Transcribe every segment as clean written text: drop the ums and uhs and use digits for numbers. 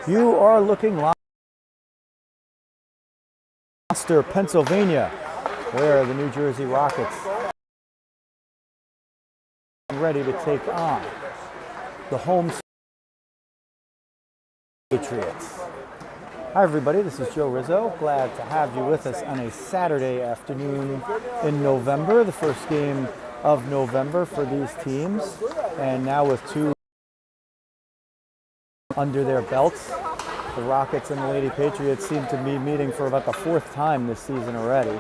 You are looking live in Warminster, Pennsylvania, where the New Jersey Rockets are ready to take on the home Patriots. Hi everybody, this is Joe Rizzo. Glad to have you with us on a Saturday afternoon in November, the first game of November for these teams. And now with two under their belts, the Rockets and the Lady Patriots seem to be meeting for about the fourth time this season already.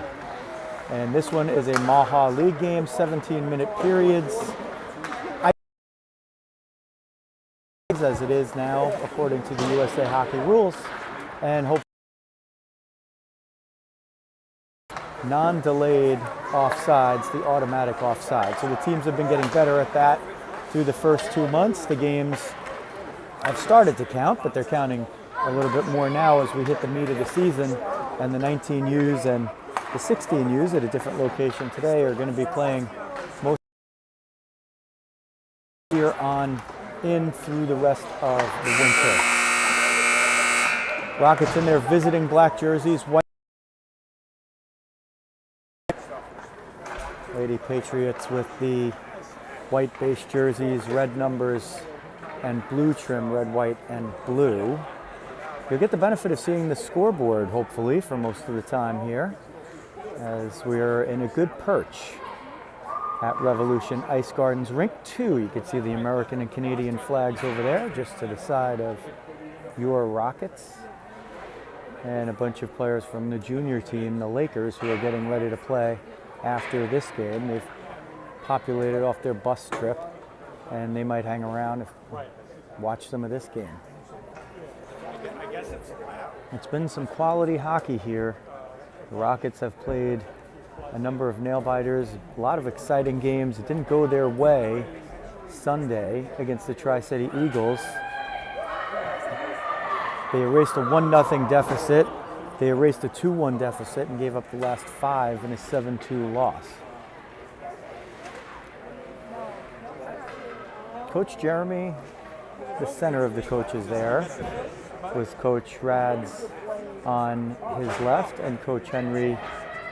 And this one is a Maha League game, 17-minute periods. As it is now, according to the USA Hockey rules, and hopefully non-delayed offsides, the automatic offside. So the teams have been getting better at that through the first 2 months. The games have started to count, but they're counting a little bit more now as we hit the meat of the season, and the 19Us and the 16Us at a different location today are going to be playing most here on in through the rest of the winter. Rockets in their visiting black jerseys, white. Lady Patriots with the white base jerseys, red numbers, and blue trim, red, white, and blue. You'll get the benefit of seeing the scoreboard, hopefully, for most of the time here, as we're in a good perch at Revolution Ice Gardens Rink 2. You can see the American and Canadian flags over there, just to the side of your Rockets. And a bunch of players from the junior team, the Lakers, who are getting ready to play after this game. They've populated off their bus trip, and they might hang around and watch some of this game. It's been some quality hockey here. The Rockets have played a number of nail-biters, a lot of exciting games. It didn't go their way Sunday against the Tri-City Eagles. They erased a 1-0 deficit. They erased a 2-1 deficit and gave up the last 5 in a 7-2 loss. Coach Jeremy, the center of the coaches there, with Coach Rads on his left and Coach Henry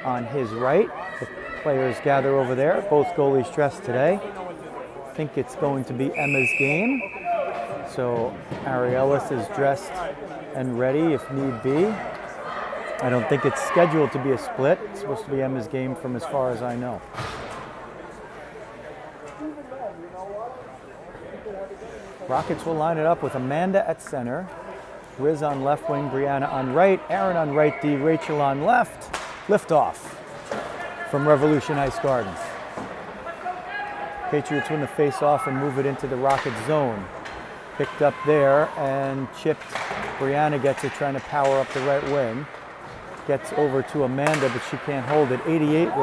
on his right. The players gather over there. Both goalies dressed today. I think it's going to be Emma's game. So Ari Ellis is dressed and ready if need be. I don't think it's scheduled to be a split. It's supposed to be Emma's game from as far as I know. Rockets will line it up with Amanda at center, Riz on left wing, Brianna on right, Aaron on right D, Rachel on left. Liftoff from Revolution Ice Gardens. Patriots win the face-off and move it into the Rocket zone. Picked up there and chipped. Brianna gets it, trying to power up the right wing. Gets over to Amanda, but she can't hold it. 98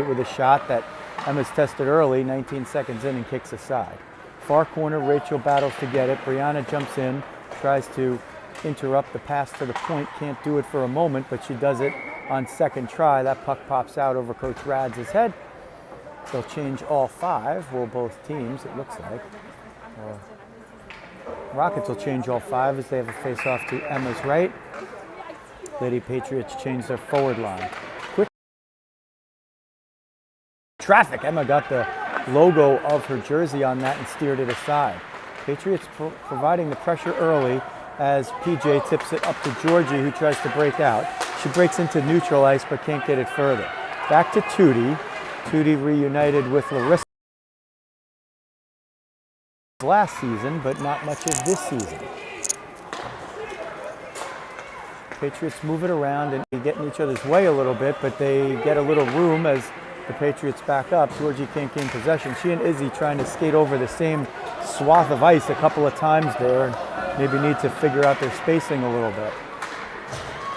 with a shot that Emma's tested early, 19 seconds in, and kicks aside. Far corner, Rachel battles to get it. Brianna jumps in, tries to interrupt the pass to the point. Can't do it for a moment, but she does it on second try. That puck pops out over Coach Rads' head. They'll change all 5, well, both teams, it looks like. Rockets will change all 5 as they have a face-off to Emma's right. Lady Patriots change their forward line. Quick traffic. Emma got the logo of her jersey on that and steered it aside. Patriots providing the pressure early as PJ tips it up to Georgie, who tries to break out. She breaks into neutral ice but can't get it further. Back to Tootie. Tootie reunited with Larissa last season, but not much of this season. Patriots move it around and get in each other's way a little bit, but they get a little room as the Patriots back up. Georgie can't gain possession. She and Izzy trying to skate over the same swath of ice a couple of times there, and maybe need to figure out their spacing a little bit.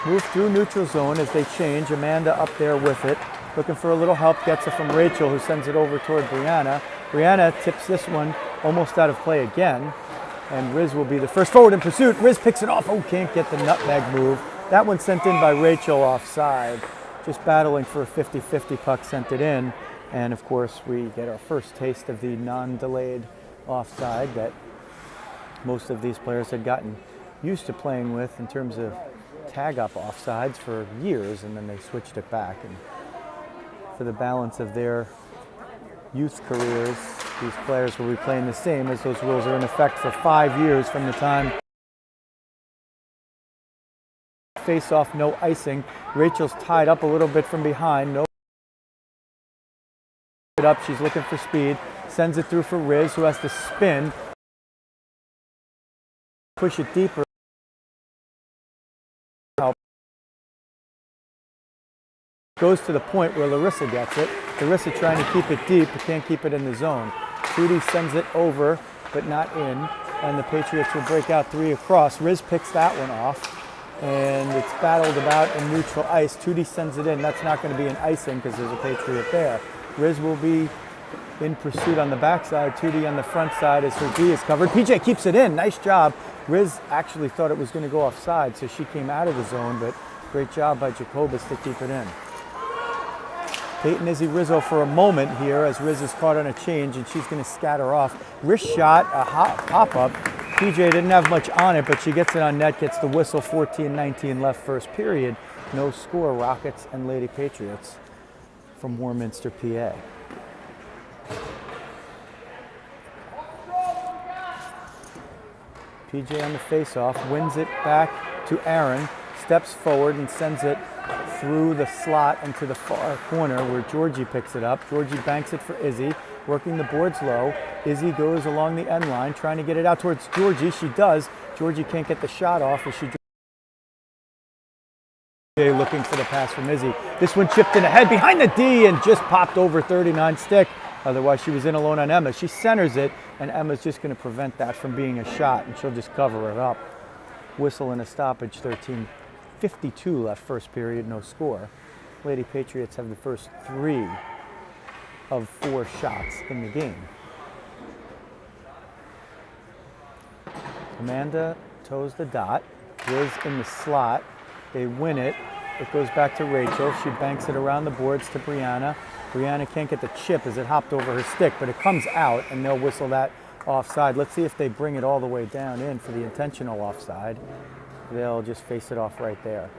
Move through neutral zone as they change. Amanda up there with it, looking for a little help, gets it from Rachel, who sends it over toward Brianna. Brianna tips this one almost out of play again, and Riz will be the first forward in pursuit. Riz picks it off. Oh, can't get the nutmeg move. That one sent in by Rachel offside. Just battling for a 50-50 puck, sent it in. And of course, we get our first taste of the non-delayed offside that most of these players had gotten used to playing with in terms of tag up offsides for years, and then they switched it back. And for the balance of their youth careers, these players will be playing the same, as those rules are in effect for 5 years from the time. Face off, no icing. Rachel's tied up a little bit from behind. No. It up. She's looking for speed. Sends it through for Riz, who has to spin. Push it deeper. Goes to the point where Larissa gets it. Larissa trying to keep it deep, but can't keep it in the zone. Tootie sends it over, but not in. And the Patriots will break out 3 across. Riz picks that one off. And it's battled about in neutral ice. Tootie sends it in. That's not going to be an icing because there's a Patriot there. Riz will be in pursuit on the backside. Tootie on the front side as her D is covered. PJ keeps it in. Nice job. Riz actually thought it was going to go offside, so she came out of the zone, but great job by Jacobus to keep it in. Peyton Izzy Rizzo for a moment here as Riz is caught on a change and she's going to scatter off. Wrist shot, a hop-up. PJ didn't have much on it, but she gets it on net, gets the whistle. 14-19 left first period. No score, Rockets and Lady Patriots from Warminster, PA. PJ on the face-off, wins it back to Aaron, steps forward and sends it through the slot into the far corner where Georgie picks it up. Georgie banks it for Izzy, working the boards low. Izzy goes along the end line, trying to get it out towards Georgie. She does. Georgie can't get the shot off as she looking for the pass from Izzy. This one chipped in ahead behind the D and just popped over 39 stick. Otherwise, she was in alone on Emma. She centers it, and Emma's just going to prevent that from being a shot, and she'll just cover it up. Whistle and a stoppage, 13:52 left first period, no score. Lady Patriots have the first 3 of 4 shots in the game. Amanda toes the dot. Riz in the slot. They win it. It goes back to Rachel. She banks it around the boards to Brianna. Brianna can't get the chip as it hopped over her stick, but it comes out, and they'll whistle that offside. Let's see if they bring it all the way down in for the intentional offside. They'll just face it off right there.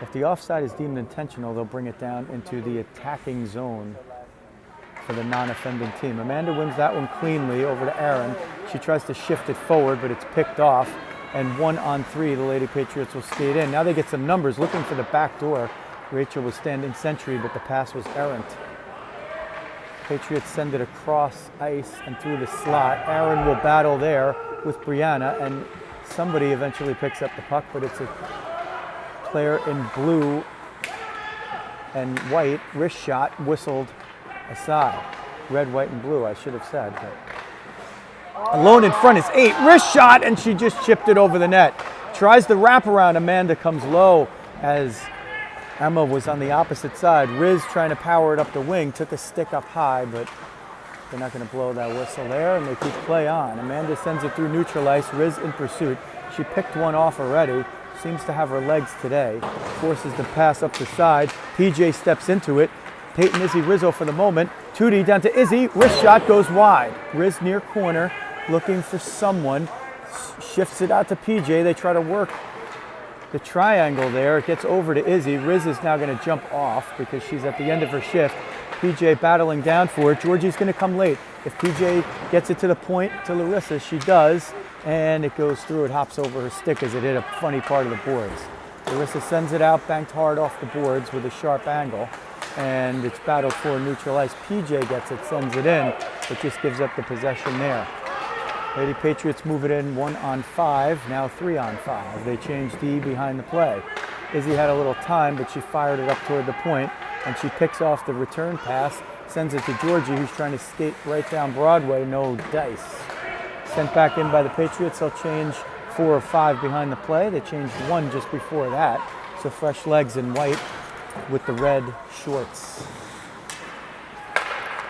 If the offside is deemed intentional, they'll bring it down into the attacking zone for the non-offending team. Amanda wins that one cleanly over to Aaron. She tries to shift it forward, but it's picked off. And 1-on-3, the Lady Patriots will skate in. Now they get some numbers, looking for the back door. Rachel was standing sentry, but the pass was errant. Patriots send it across ice and through the slot. Aaron will battle there with Brianna, and somebody eventually picks up the puck, but it's a player in blue and white. Wrist shot whistled aside. Red, white, and blue, I should have said. But alone in front is 8. Wrist shot, and she just chipped it over the net. Tries the wraparound. Amanda comes low as Emma was on the opposite side. Riz trying to power it up the wing. Took a stick up high, but they're not going to blow that whistle there, and they keep play on. Amanda sends it through neutral ice. Riz in pursuit. She picked one off already. Seems to have her legs today. Forces the pass up the side. PJ steps into it. Peyton Izzy Rizzo for the moment. Tootie down to Izzy. Wrist shot goes wide. Riz near corner, looking for someone. Shifts it out to PJ. They try to work the triangle there. It gets over to Izzy. Riz is now going to jump off because she's at the end of her shift. PJ battling down for it. Georgie's going to come late. If PJ gets it to the point to Larissa, she does, and it goes through. It hops over her stick as it hit a funny part of the boards. Larissa sends it out, banked hard off the boards with a sharp angle, and it's battled for neutral ice. PJ gets it, sends it in, but just gives up the possession there. Lady Patriots move it in 1-on-5, now 3-on-5. They change D behind the play. Izzy had a little time, but she fired it up toward the point, and she picks off the return pass, sends it to Georgie, who's trying to skate right down Broadway. No dice. Sent back in by the Patriots. They'll change 4 or 5 behind the play. They changed 1 just before that, so fresh legs in white with the red shorts.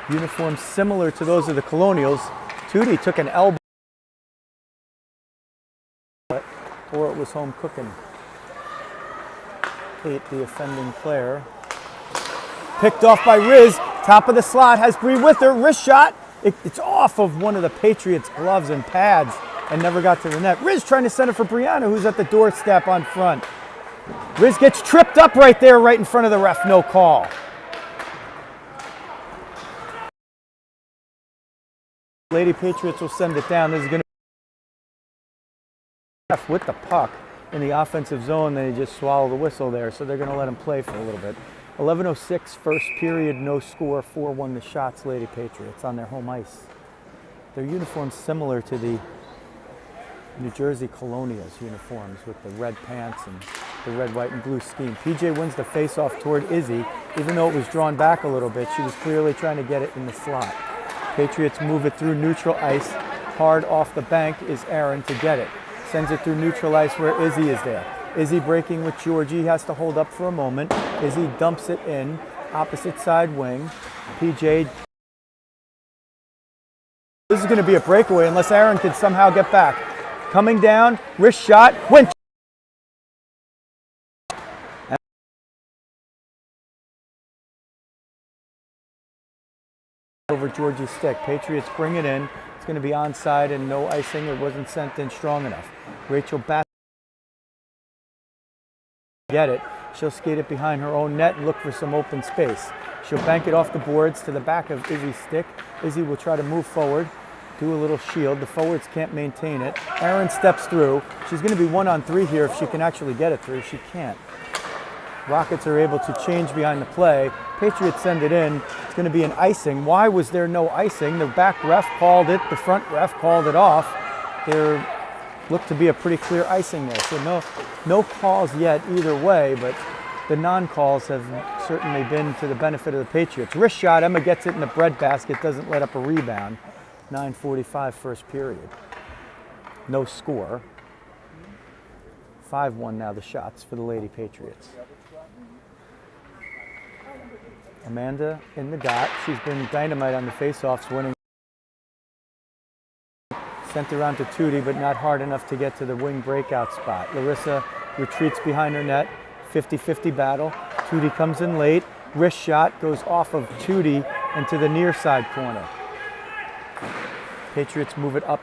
Uniforms similar to those of the Colonials. Tootie took an elbow, or it was home cooking. Kate, the offending player. Picked off by Riz. Top of the slot, has Bree with her. Wrist shot. It's off of one of the Patriots' gloves and pads and never got to the net. Riz trying to center for Brianna, who's at the doorstep on front. Riz gets tripped up right there, right in front of the ref, no call. Lady Patriots will send it down. This is going to be ref with the puck in the offensive zone. They just swallow the whistle there, so they're going to let him play for a little bit. 11:06 first period, no score, 4-1 the Shots, Lady Patriots on their home ice. Their uniforms similar to the New Jersey Colonials uniforms with the red pants and the red, white, and blue scheme. PJ wins the face-off toward Izzy. Even though it was drawn back a little bit, she was clearly trying to get it in the slot. Patriots move it through neutral ice. Hard off the bank is Aaron to get it. Sends it through neutral ice where Izzy is there. Izzy breaking with Georgie, has to hold up for a moment. Izzy dumps it in, opposite side wing. PJ. This is going to be a breakaway unless Aaron can somehow get back. Coming down, wrist shot, went. Over Georgie's stick. Patriots bring it in. It's going to be onside and no icing. It wasn't sent in strong enough. Rachel Bass get it. She'll skate it behind her own net and look for some open space. She'll bank it off the boards to the back of Izzy's stick. Izzy will try to move forward, do a little shield. The forwards can't maintain it. Aaron steps through. She's going to be 1-on-3 here if she can actually get it through. She can't. Rockets are able to change behind the play. Patriots send it in. It's going to be an icing. Why was there no icing? The back ref called it. The front ref called it off. There looked to be a pretty clear icing there. So no calls yet either way, but the non-calls have certainly been to the benefit of the Patriots. Wrist shot. Emma gets it in the breadbasket. Doesn't let up a rebound. 9:45 first period. No score. 5-1 now the Shots for the Lady Patriots. Amanda in the dot. She's been dynamite on the faceoffs, winning. Sent around to Tootie, but not hard enough to get to the wing breakout spot. Larissa retreats behind her net. 50-50 battle. Tootie comes in late. Wrist shot goes off of Tootie into the near side corner. Patriots move it up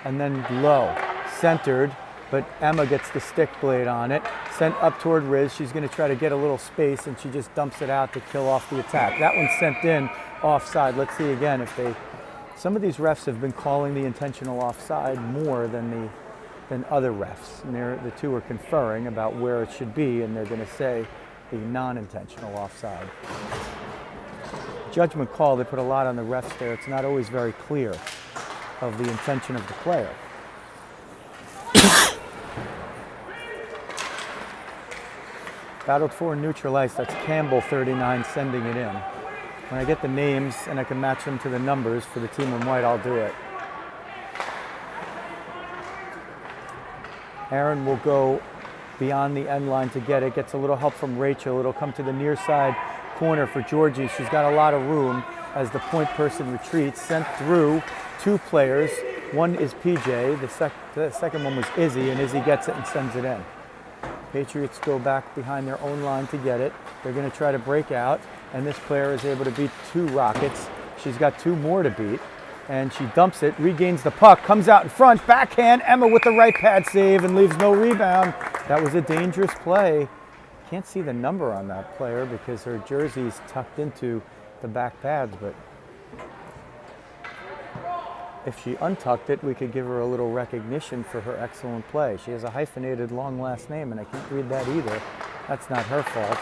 and then low. Centered, but Emma gets the stick blade on it. Sent up toward Riz. She's going to try to get a little space, and she just dumps it out to kill off the attack. That one's sent in offside. Let's see again if they... Some of these refs have been calling the intentional offside more than other refs. And the two are conferring about where it should be, and they're going to say the non-intentional offside. Judgment call, they put a lot on the refs there. It's not always very clear of the intention of the player. Battled for neutral ice. That's Campbell, 39, sending it in. When I get the names and I can match them to the numbers for the team in white, I'll do it. Aaron will go beyond the end line to get it. Gets a little help from Rachel. It'll come to the near side corner for Georgie. She's got a lot of room as the point person retreats. Sent through two players. One is PJ. The second one was Izzy, and Izzy gets it and sends it in. Patriots go back behind their own line to get it. They're going to try to break out, and this player is able to beat two Rockets. She's got two more to beat, and she dumps it, regains the puck, comes out in front, backhand, Emma with the right pad save and leaves no rebound. That was a dangerous play. Can't see the number on that player because her jersey's tucked into the back pads, but if she untucked it, we could give her a little recognition for her excellent play. She has a hyphenated long last name, and I can't read that either. That's not her fault.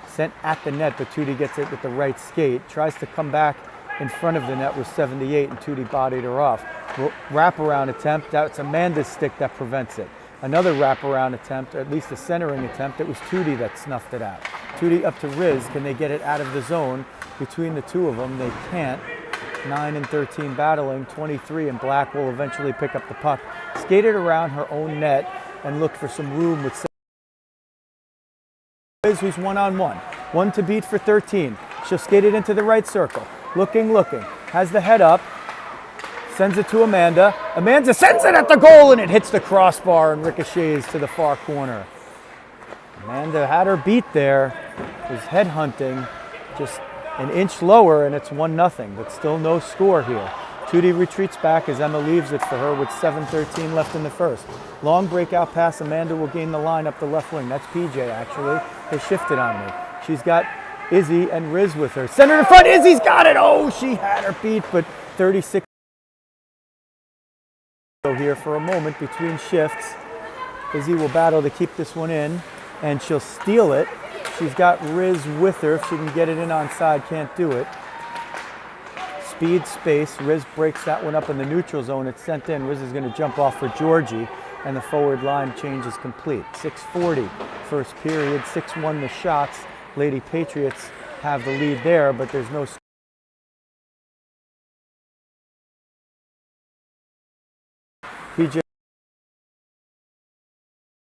Sent at the net, but Tootie gets it with the right skate. Tries to come back in front of the net with 78, and Tootie bodied her off. Wraparound attempt. That's Amanda's stick that prevents it. Another wraparound attempt, or at least a centering attempt. It was Tootie that snuffed it out. Tootie up to Riz. Can they get it out of the zone? Between the two of them, they can't. 9 and 13 battling. 23 and Black will eventually pick up the puck. Skated around her own net and looked for some room with Riz, who's one-on-one. One to beat for 13. She'll skate it into the right circle. Looking. Has the head up. Sends it to Amanda. Amanda sends it at the goal, and it hits the crossbar and ricochets to the far corner. Amanda had her beat there. Was head hunting. Just an inch lower, and it's 1-0, but still no score here. Tootie retreats back as Emma leaves it for her with 7:13 left in the first. Long breakout pass. Amanda will gain the line up the left wing. That's PJ, actually. They shifted on me. She's got Izzy and Riz with her. Center in front. Izzy's got it. Oh, she had her beat, but 36 here for a moment between shifts. Izzy will battle to keep this one in, and she'll steal it. She's got Riz with her. If she can get it in onside, can't do it. Speed, space. Riz breaks that one up in the neutral zone. It's sent in. Riz is going to jump off for Georgie, and the forward line change is complete. 6:40 first period. 6-1 the shots. Lady Patriots have the lead there, but there's no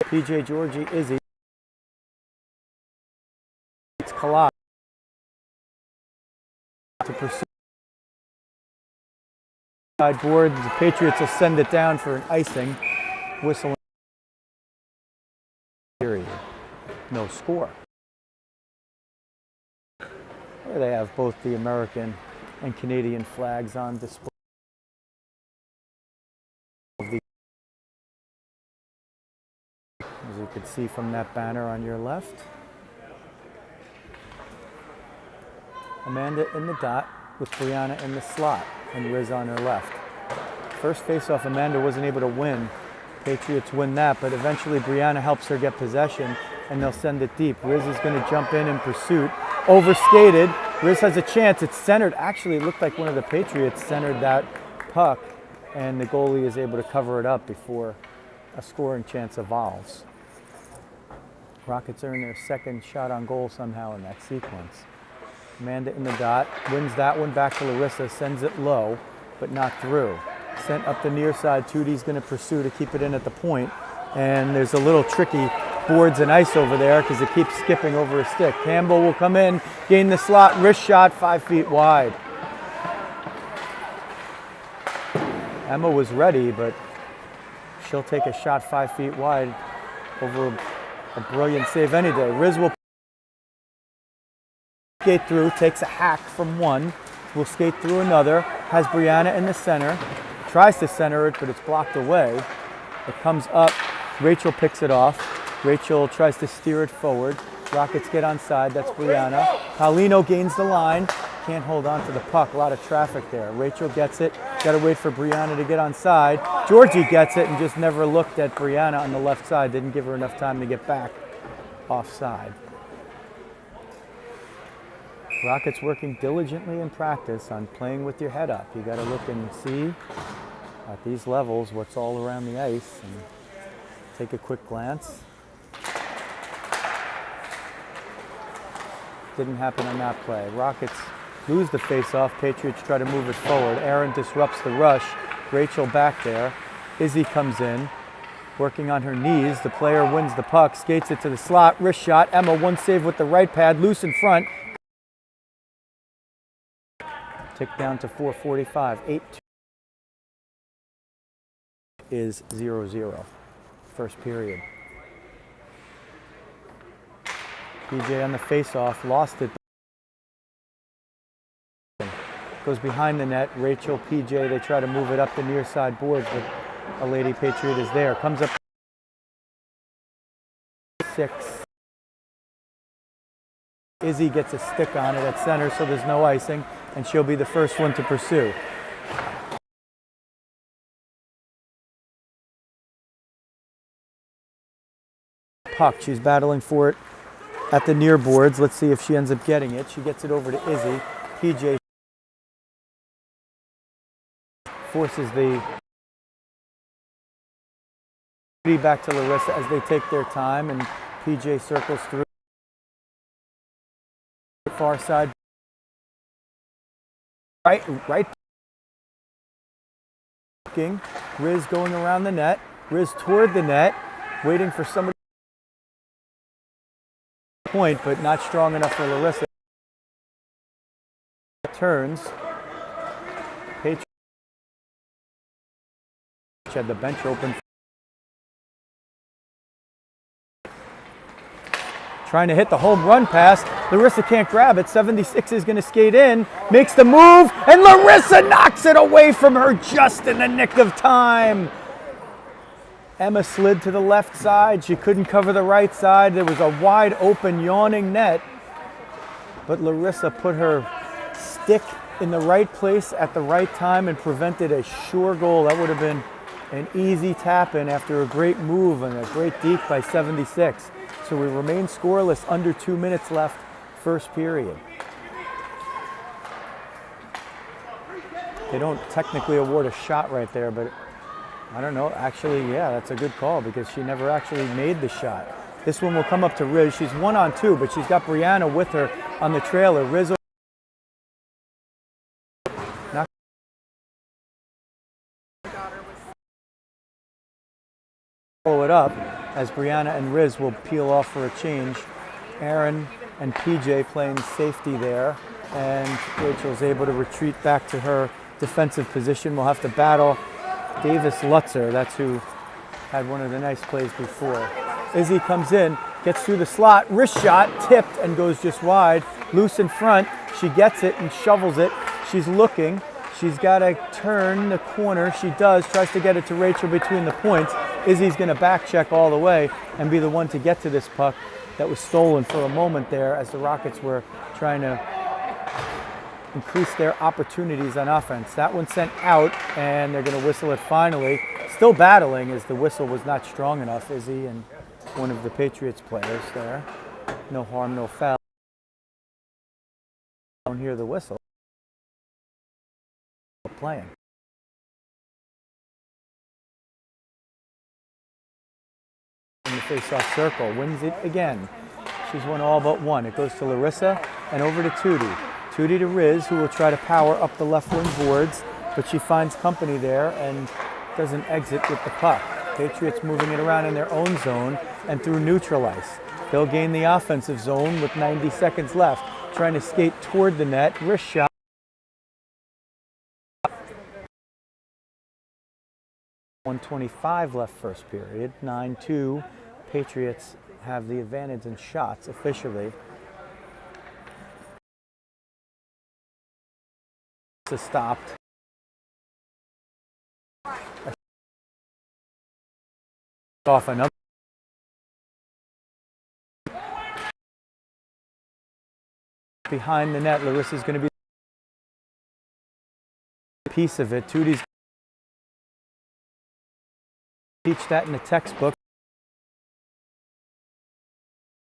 PJ, Georgie, Izzy. It's collide to pursue. Side board, the Patriots will send it down for an icing. Whistle. Period. No score. There they have both the American and Canadian flags on display. As you can see from that banner on your left. Amanda in the dot with Brianna in the slot and Riz on her left. First face-off, Amanda wasn't able to win. Patriots win that, but eventually Brianna helps her get possession and they'll send it deep. Riz is going to jump in pursuit. Overskated. Riz has a chance. It's centered. Actually, it looked like one of the Patriots centered that puck, and the goalie is able to cover it up before a scoring chance evolves. Rockets earn their second shot on goal somehow in that sequence. Amanda in the dot, wins that one back to Larissa, sends it low, but not through. Sent up the near side, Tootie's going to pursue to keep it in at the point, and there's a little tricky boards and ice over there because it keeps skipping over a stick. Campbell will come in, gain the slot, wrist shot 5 feet wide. Emma was ready, but she'll take a shot 5 feet wide over a brilliant save any day. Riz will skate through, takes a hack from one, will skate through another, has Brianna in the center, tries to center it, but it's blocked away. It comes up, Rachel picks it off. Rachel tries to steer it forward. Rockets get onside, that's Brianna. Paulino gains the line, can't hold on to the puck, a lot of traffic there. Rachel gets it, gotta wait for Brianna to get onside. Georgie gets it and just never looked at Brianna on the left side, didn't give her enough time to get back offside. Rockets working diligently in practice on playing with your head up. You gotta look and see at these levels what's all around the ice and take a quick glance. Didn't happen on that play. Rockets lose the face-off. Patriots try to move it forward. Aaron disrupts the rush. Rachel back there. Izzy comes in, working on her knees. The player wins the puck, skates it to the slot. Wrist shot. Emma, one save with the right pad. Loose in front. Tick down to 4:45. 8-2 is 0-0. First period. PJ on the face-off, lost it. Goes behind the net. Rachel, PJ, they try to move it up the near side boards, but a Lady Patriot is there. Comes up 6. Izzy gets a stick on it at center, so there's no icing, and she'll be the first one to pursue. Puck, she's battling for it at the near boards. Let's see if she ends up getting it. She gets it over to Izzy. PJ forces the back to Larissa as they take their time, and PJ circles through. Far side. Right. Riz going around the net. Riz toward the net, waiting for somebody. Point, but not strong enough for Larissa. Turns. Patriots had the bench open. trying to hit the home run pass. Larissa can't grab it. 76 is going to skate in, makes the move, and Larissa knocks it away from her just in the nick of time. Emma slid to the left side. She couldn't cover the right side. There was a wide open, yawning net. But Larissa put her stick in the right place at the right time and prevented a sure goal. That would have been an easy tap in after a great move and a great deke by 76. So we remain scoreless, under 2 minutes left, first period. They don't technically award a shot right there, but I don't know. Actually, yeah, that's a good call because she never actually made the shot. This one will come up to Riz. She's 1-on-2, but she's got Brianna with her on the trailer. Riz not follow it up as Brianna and Riz will peel off for a change. Aaron and PJ playing safety there, and Rachel's able to retreat back to her defensive position. We'll have to battle Davis Lutzer. That's who had one of the nice plays before. Izzy comes in, gets through the slot, wrist shot, tipped and goes just wide. Loose in front, she gets it and shovels it. She's looking, she's got to turn the corner. She does, tries to get it to Rachel between the points. Izzy's going to back check all the way and be the one to get to this puck that was stolen for a moment there as the Rockets were trying to increase their opportunities on offense. That one sent out, and they're going to whistle it finally. Still battling as the whistle was not strong enough. Izzy and one of the Patriots players there. No harm, no foul. Don't hear the whistle. Playing. In the face-off circle, wins it again. She's won all but one. It goes to Larissa and over to Tootie. Tootie to Riz, who will try to power up the left wing boards, but she finds company there and doesn't exit with the puck. Patriots moving it around in their own zone and through neutral ice. They'll gain the offensive zone with 90 seconds left, trying to skate toward the net. Wrist shot. 1:25 left first period. 9-2. Patriots have the advantage in shots officially. Stopped. Off another. Behind the net, Larissa's going to be a piece of it. Tootie's teach that in the textbook.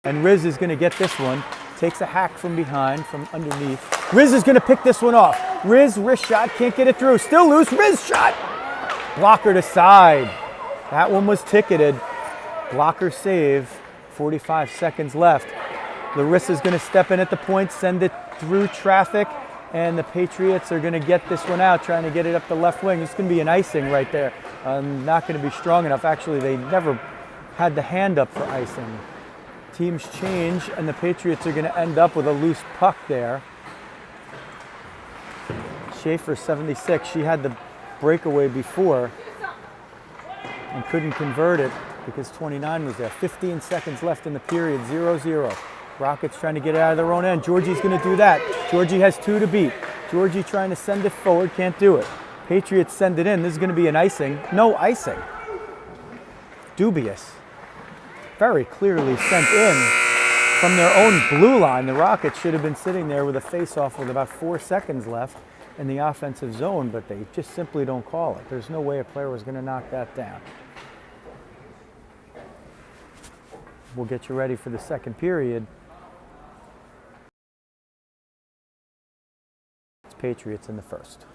And Riz is going to get this one. Takes a hack from behind, from underneath. Riz is going to pick this one off. Riz, wrist shot, can't get it through. Still loose, Riz shot! Blocker to side. That one was ticketed. Blocker save, 45 seconds left. Larissa's going to step in at the point, send it through traffic, and the Patriots are going to get this one out, trying to get it up the left wing. It's going to be an icing right there. Not going to be strong enough. Actually, they never had the hand up for icing. Teams change, and the Patriots are going to end up with a loose puck there. Schaefer, 76, she had the breakaway before and couldn't convert it because 29 was there. 15 seconds left in the period, 0-0. Rockets trying to get it out of their own end. Georgie's going to do that. Georgie has 2 to beat. Georgie trying to send it forward, can't do it. Patriots send it in. This is going to be an icing. No icing. Dubious. Very clearly sent in from their own blue line. The Rockets should have been sitting there with a face-off with about 4 seconds left in the offensive zone, but they just simply don't call it. There's no way a player was going to knock that down. We'll get you ready for the second period. It's Patriots in the first.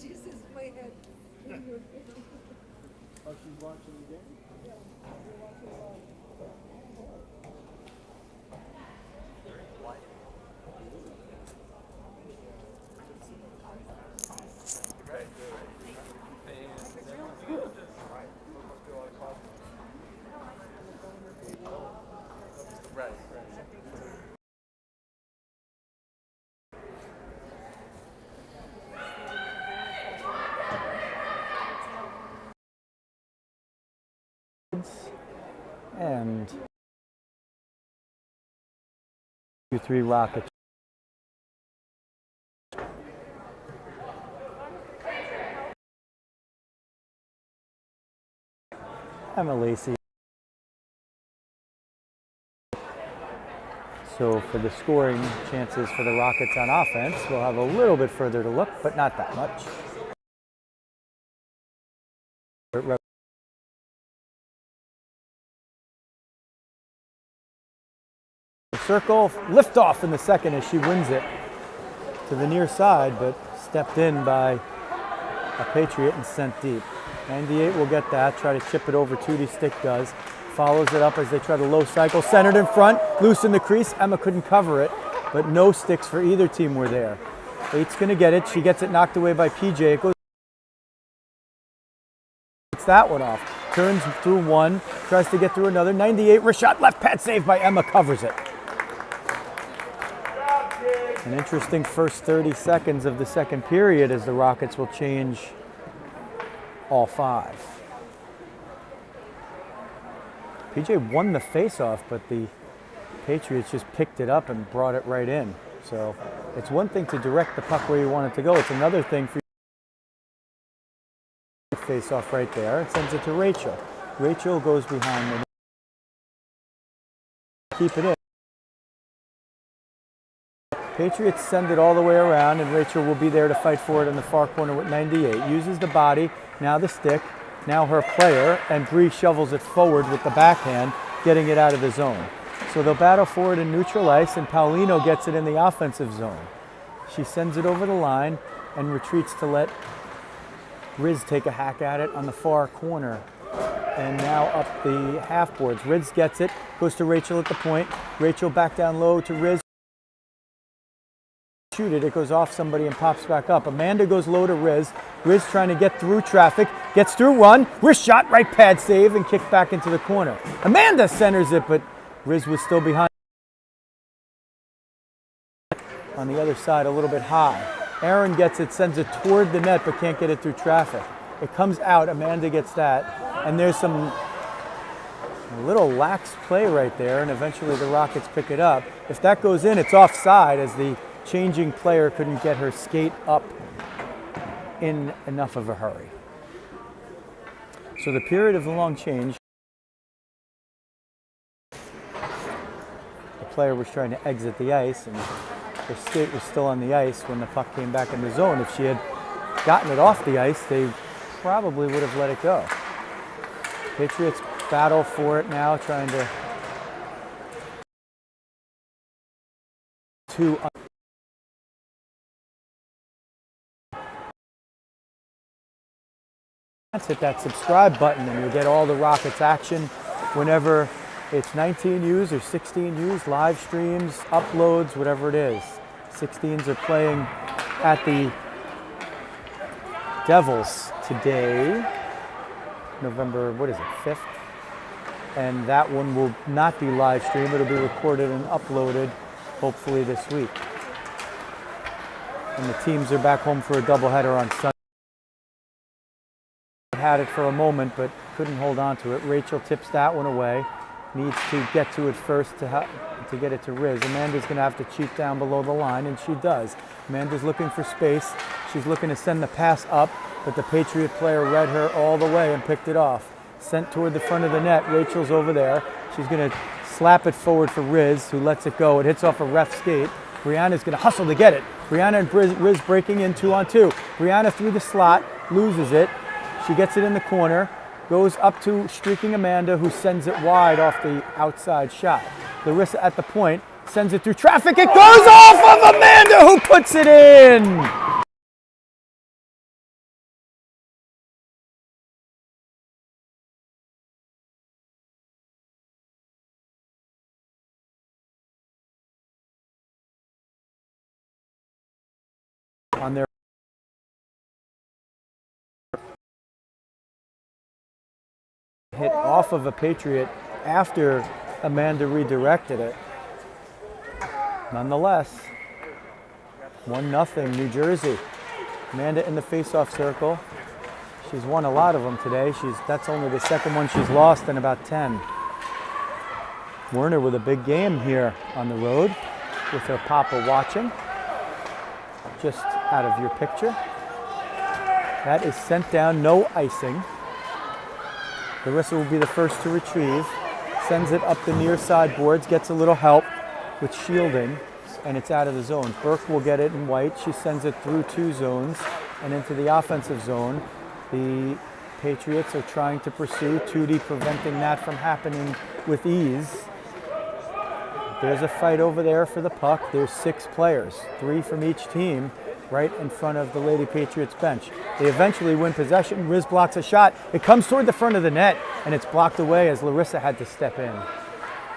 just in my head. Oh, she's watching the game? Yeah, we're watching live. And 2-3 Rockets. Emma Lacey. So for the scoring chances for the Rockets on offense, we'll have a little bit further to look, but not that much. Circle, lift off in the second as she wins it to the near side, but stepped in by a Patriot and sent deep. 98 will get that, try to chip it over. Tootie Stick does. Follows it up as they try to low cycle. Centered in front, loose in the crease. Emma couldn't cover it, but no sticks for either team were there. 8's gonna get it. She gets it knocked away by PJ. It goes. Gets that one off. Turns through one, tries to get through another. 98, wrist shot, left pad save by Emma, covers it. An interesting first 30 seconds of the second period as the Rockets will change all 5. PJ won the face-off, but the Patriots just picked it up and brought it right in. So it's one thing to direct the puck where you want it to go. It's another thing for you to face-off right there and sends it to Rachel. Rachel goes behind them. Keep it in. Patriots send it all the way around, and Rachel will be there to fight for it in the far corner with 98. Uses the body, now the stick, now her player, and Bree shovels it forward with the backhand, getting it out of the zone. So they'll battle for it in neutral ice, and Paulino gets it in the offensive zone. She sends it over the line and retreats to let Riz take a hack at it on the far corner. And now up the half boards. Riz gets it, goes to Rachel at the point. Rachel back down low to Riz. Shoot it, it goes off somebody and pops back up. Amanda goes low to Riz. Riz trying to get through traffic, gets through one, wrist shot, right pad save, and kicked back into the corner. Amanda centers it, but Riz was still behind. On the other side, a little bit high. Aaron gets it, sends it toward the net, but can't get it through traffic. It comes out, Amanda gets that, and there's some little lax play right there, and eventually the Rockets pick it up. If that goes in, it's offside as the changing player couldn't get her skate up in enough of a hurry. So the period of the long change, the player was trying to exit the ice and her skate was still on the ice when the puck came back in the zone. If she had gotten it off the ice, they probably would have let it go. Patriots battle for it now, trying to hit that subscribe button and you'll get all the Rockets action whenever it's 19Us or 16Us, live streams, uploads, whatever it is. 16s are playing at the Devils today, November, 5th? And that one will not be live streamed. It'll be recorded and uploaded hopefully this week. And the teams are back home for a doubleheader on Sunday. Had it for a moment, but couldn't hold on to it. Rachel tips that one away. Needs to get to it first to get it to Riz. Amanda's going to have to cheat down below the line, and she does. Amanda's looking for space. She's looking to send the pass up, but the Patriot player read her all the way and picked it off. Sent toward the front of the net. Rachel's over there. She's going to slap it forward for Riz, who lets it go. It hits off a ref skate. Brianna's going to hustle to get it. Brianna and Riz breaking in 2-on-2. Brianna through the slot, loses it. She gets it in the corner, goes up to streaking Amanda, who sends it wide off the outside shot. Larissa at the point, sends it through traffic. It goes off of Amanda, who puts it in. on their hit off of a Patriot after Amanda redirected it. Nonetheless, 1-0 New Jersey. Amanda in the face-off circle. She's won a lot of them today. That's only the second one she's lost in about 10. Werner with a big game here on the road with her papa watching. Just out of your picture. That is sent down, no icing. Larissa will be the first to retrieve. Sends it up the near side boards, gets a little help with shielding, and it's out of the zone. Burke will get it in white. She sends it through 2 zones and into the offensive zone. The Patriots are trying to pursue. Tootie preventing that from happening with ease. There's a fight over there for the puck. There's 6 players, 3 from each team, right in front of the Lady Patriots bench. They eventually win possession. Riz blocks a shot. It comes toward the front of the net, and it's blocked away as Larissa had to step in.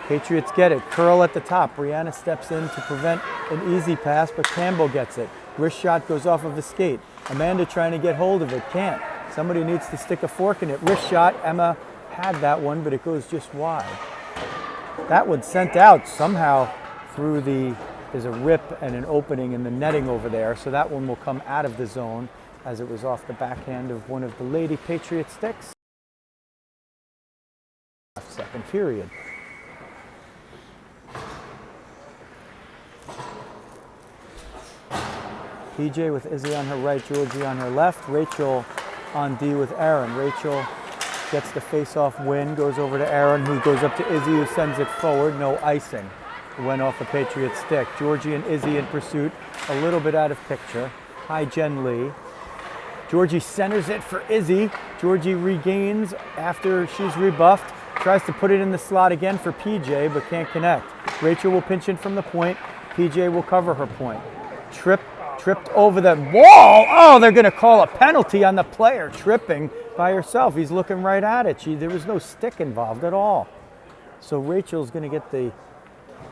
Patriots get it. Curl at the top. Brianna steps in to prevent an easy pass, but Campbell gets it. Wrist shot goes off of a skate. Amanda trying to get hold of it. Can't. Somebody needs to stick a fork in it. Wrist shot. Emma had that one, but it goes just wide. That one sent out somehow through there's a rip and an opening in the netting over there, so that one will come out of the zone as it was off the backhand of one of the Lady Patriot sticks. Second period. PJ with Izzy on her right, Georgie on her left, Rachel on D with Aaron. Rachel gets the face-off win, goes over to Aaron, who goes up to Izzy, who sends it forward. No icing. It went off the Patriot stick. Georgie and Izzy in pursuit, a little bit out of picture. Hi, Jen Lee. Georgie centers it for Izzy. Georgie regains after she's rebuffed. Tries to put it in the slot again for PJ, but can't connect. Rachel will pinch in from the point. PJ will cover her point. Tripped over the wall. Oh, they're going to call a penalty on the player tripping by herself. He's looking right at it. There was no stick involved at all. So Rachel's going to get the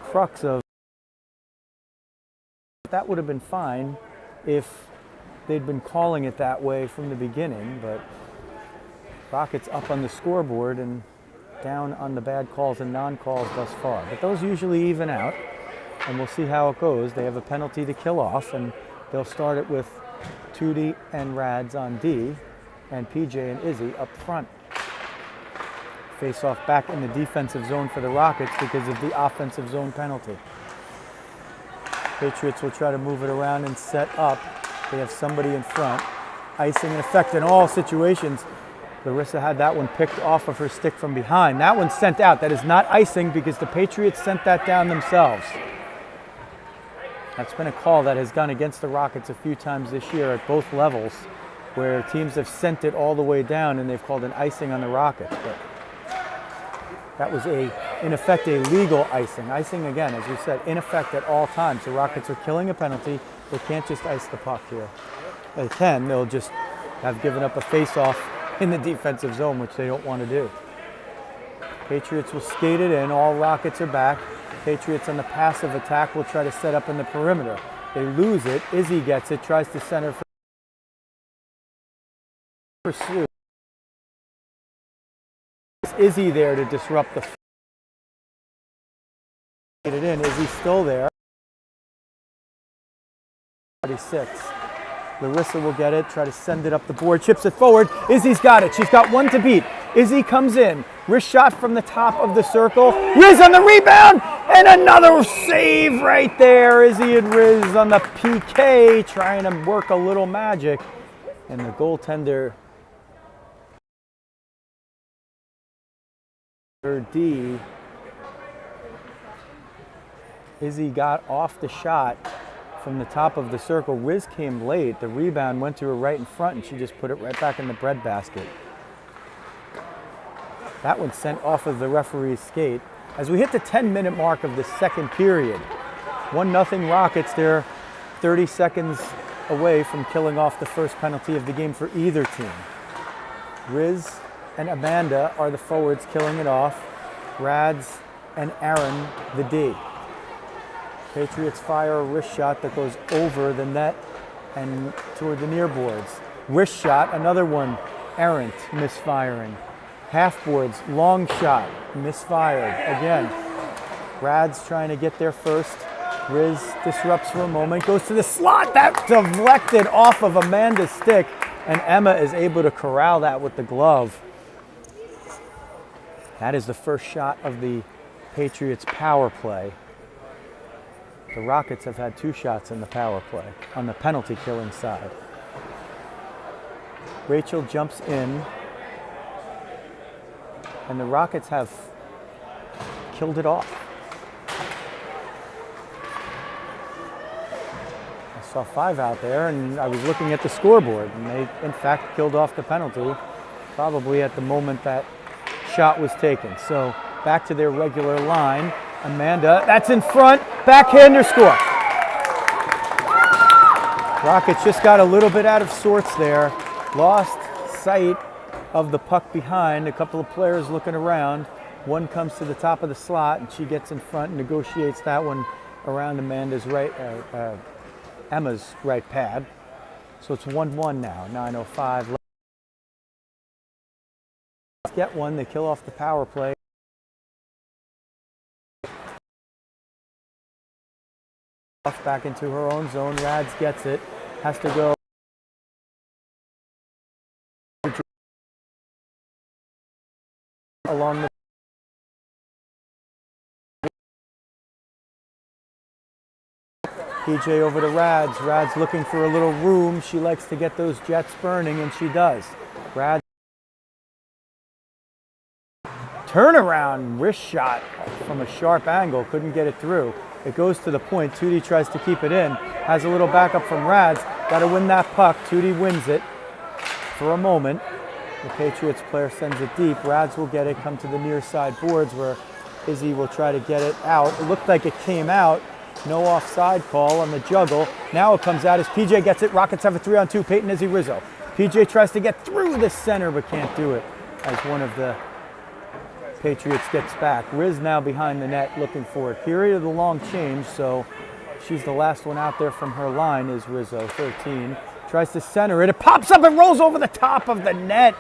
crux of that. Would have been fine if they'd been calling it that way from the beginning, but Rockets up on the scoreboard and down on the bad calls and non-calls thus far. But those usually even out, and we'll see how it goes. They have a penalty to kill off, and they'll start it with Tootie and Rads on D, and PJ and Izzy up front. Face off back in the defensive zone for the Rockets because of the offensive zone penalty. Patriots will try to move it around and set up. They have somebody in front. Icing in effect in all situations. Larissa had that one picked off of her stick from behind. That one's sent out. That is not icing because the Patriots sent that down themselves. That's been a call that has gone against the Rockets a few times this year at both levels, where teams have sent it all the way down and they've called an icing on the Rockets. But that was in effect a legal icing. Icing, again, as we said, in effect at all times. The Rockets are killing a penalty. They can't just ice the puck here. They can. They'll just have given up a face-off in the defensive zone, which they don't want to do. Patriots will skate it in. All Rockets are back. Patriots on the passive attack will try to set up in the perimeter. They lose it. Izzy gets it, tries to center for pursuit. Izzy there to disrupt the get it in. Izzy's still there. 46. Larissa will get it, try to send it up the board, chips it forward. Izzy's got it. She's got one to beat. Izzy comes in. Wrist shot from the top of the circle. Riz on the rebound, and another save right there. Izzy and Riz on the PK, trying to work a little magic. And the goaltender, D. Izzy got off the shot from the top of the circle. Riz came late. The rebound went to her right in front, and she just put it right back in the breadbasket. That one sent off of the referee's skate. As we hit the 10-minute mark of the second period, 1-0 Rockets. They're 30 seconds away from killing off the first penalty of the game for either team. Riz and Amanda are the forwards killing it off. Rads and Aaron the D. Patriots fire a wrist shot that goes over the net and toward the near boards. Wrist shot, another one, errant, misfiring. Half boards, long shot, misfired. Again, Rad's trying to get there first. Riz disrupts for a moment, goes to the slot. That's deflected off of Amanda's stick, and Emma is able to corral that with the glove. That is the first shot of the Patriots' power play. The Rockets have had 2 shots in the power play on the penalty killing side. Rachel jumps in, and the Rockets have killed it off. I saw 5 out there, and I was looking at the scoreboard, and they, in fact, killed off the penalty, probably at the moment that shot was taken. So back to their regular line. Amanda, that's in front, backhander score. Rockets just got a little bit out of sorts there, lost sight of the puck behind, a couple of players looking around. One comes to the top of the slot, and she gets in front and negotiates that one around Emma's right pad. So it's 1-1 now, 9:05 left. Let's get one, they kill off the power play. Back into her own zone, Rads gets it, has to go along the PJ over to Rads. Rads looking for a little room. She likes to get those jets burning, and she does. Rads turnaround wrist shot from a sharp angle, couldn't get it through. It goes to the point. Tootie tries to keep it in. Has a little backup from Rads. Got to win that puck. Tootie wins it for a moment. The Patriots player sends it deep. Rads will get it, come to the near side boards where Izzy will try to get it out. It looked like it came out. No offside call on the juggle. Now it comes out as PJ gets it. Rockets have a 3-on-2. Peyton, Izzy, Rizzo. PJ tries to get through the center but can't do it as one of the Patriots gets back. Riz now behind the net looking for it. Period of the long change, so she's the last one out there from her line is Rizzo, 13. Tries to center it. It pops up and rolls over the top of the net.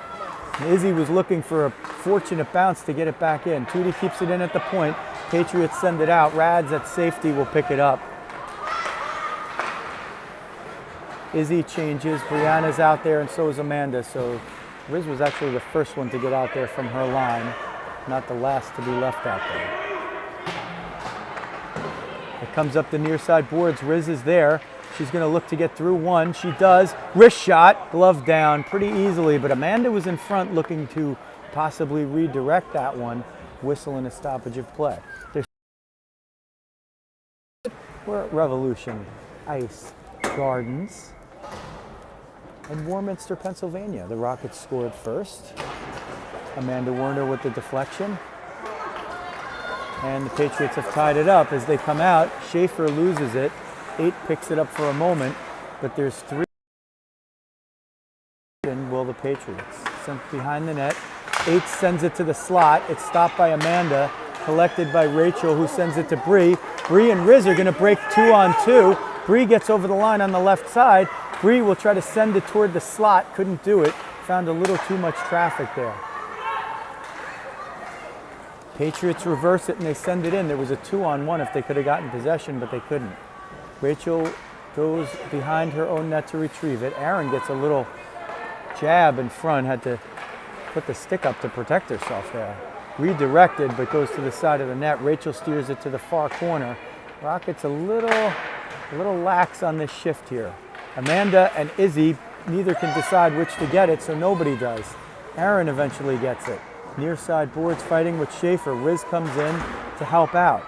And Izzy was looking for a fortunate bounce to get it back in. Tootie keeps it in at the point. Patriots send it out. Rads at safety will pick it up. Izzy changes. Brianna's out there and so is Amanda. So Riz was actually the first one to get out there from her line, not the last to be left out there. It comes up the near side boards. Riz is there. She's going to look to get through one. She does. Wrist shot, glove down pretty easily, but Amanda was in front looking to possibly redirect that one. Whistle and a stoppage of play. We're at Revolution Ice Gardens in Warminster, Pennsylvania. The Rockets scored first. Amanda Werner with the deflection. And the Patriots have tied it up as they come out. Schaefer loses it. 8 picks it up for a moment, but there's 3. Will the Patriots sent behind the net. 8 sends it to the slot. It's stopped by Amanda, collected by Rachel, who sends it to Bree. Bree and Riz are going to break 2-on-2. Bree gets over the line on the left side. Bree will try to send it toward the slot. Couldn't do it. Found a little too much traffic there. Patriots reverse it and they send it in. There was a 2-on-1 if they could have gotten possession, but they couldn't. Rachel goes behind her own net to retrieve it. Aaron gets a little jab in front, had to put the stick up to protect herself there. Redirected, but goes to the side of the net. Rachel steers it to the far corner. Rockets a little lax on this shift here. Amanda and Izzy, neither can decide which to get it, so nobody does. Aaron eventually gets it. Near side boards fighting with Schaefer. Riz comes in to help out.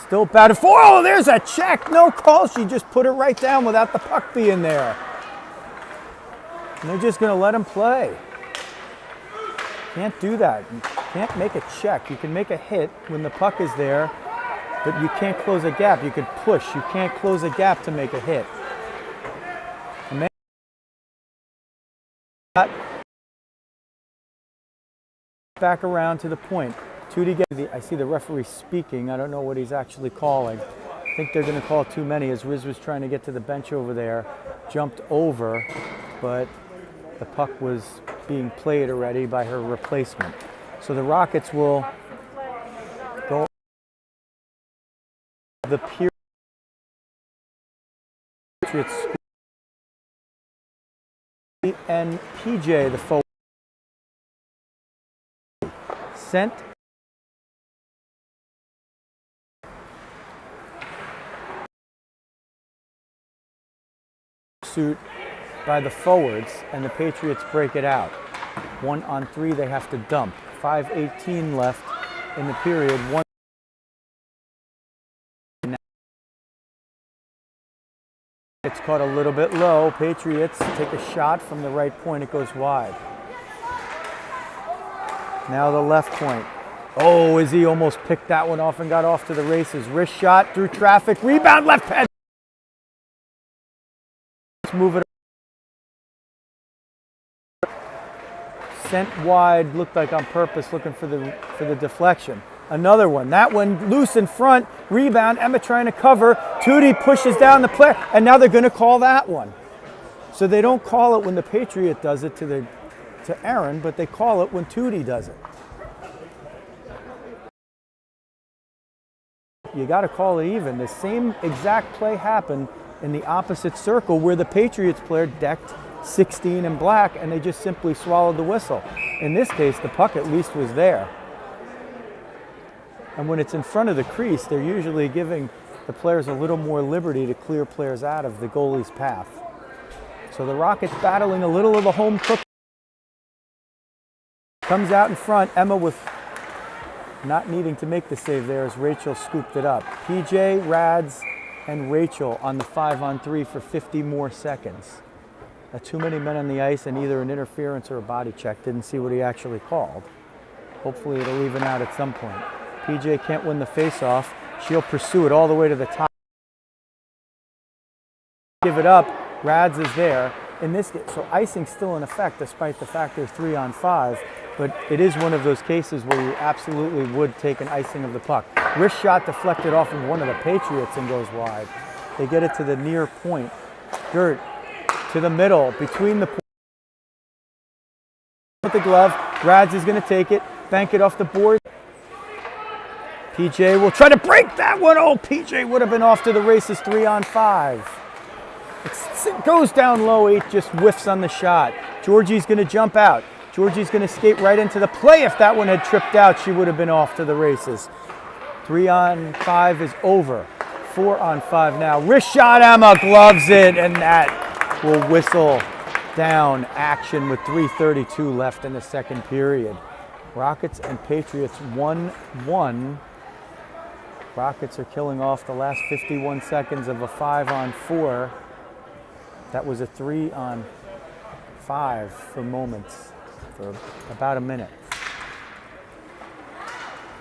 Still batted for. Oh, there's a check. No call. She just put it right down without the puck being there. And they're just going to let him play. Can't do that. You can't make a check. You can make a hit when the puck is there, but you can't close a gap. You could push. You can't close a gap to make a hit. Back around to the point. Tootie gets I see the referee speaking. I don't know what he's actually calling. I think they're going to call too many as Riz was trying to get to the bench over there, jumped over, but the puck was being played already by her replacement. So the Rockets will go the Patriots and PJ, the forward, sent pursuit by the forwards, and the Patriots break it out. 1-on-3 they have to dump. 5:18 left in the period. It's caught a little bit low. Patriots take a shot from the right point. It goes wide. Now the left point. Oh, Izzy almost picked that one off and got off to the races. Wrist shot through traffic. Rebound left head. Let's move it. Sent wide. Looked like on purpose, looking for the deflection. Another one. That one loose in front. Rebound. Emma trying to cover. Tootie pushes down the player, and now they're going to call that one. So they don't call it when the Patriot does it to Aaron, but they call it when Tootie does it. You got to call it even. The same exact play happened in the opposite circle where the Patriots player decked 16 in black, and they just simply swallowed the whistle. In this case, the puck at least was there. And when it's in front of the crease, they're usually giving the players a little more liberty to clear players out of the goalie's path. So the Rockets battling a little of the home cook. Comes out in front. Emma with not needing to make the save there as Rachel scooped it up. PJ, Rads, and Rachel on the 5-on-3 for 50 more seconds. Too many men on the ice and either an interference or a body check. Didn't see what he actually called. Hopefully it'll even out at some point. PJ can't win the face-off. She'll pursue it all the way to the top. Give it up. Rads is there. In this case, so icing's still in effect despite the fact they're 3-on-5, but it is one of those cases where you absolutely would take an icing of the puck. Wrist shot deflected off of one of the Patriots and goes wide. They get it to the near point. Gert to the middle between the point. With the glove, Rads is going to take it, bank it off the board. PJ will try to break that one. Oh, PJ would have been off to the races 3-on-5. It goes down low, 8 just whiffs on the shot. Georgie's going to jump out. Georgie's going to skate right into the play. If that one had tripped out, she would have been off to the races. 3-on-5 is over. 4-on-5 now. Wrist shot, Emma gloves it, and that will whistle down action with 3:32 left in the second period. Rockets and Patriots 1-1. Rockets are killing off the last 51 seconds of a 5-on-4. That was a 3-on-5 for moments, for about a minute.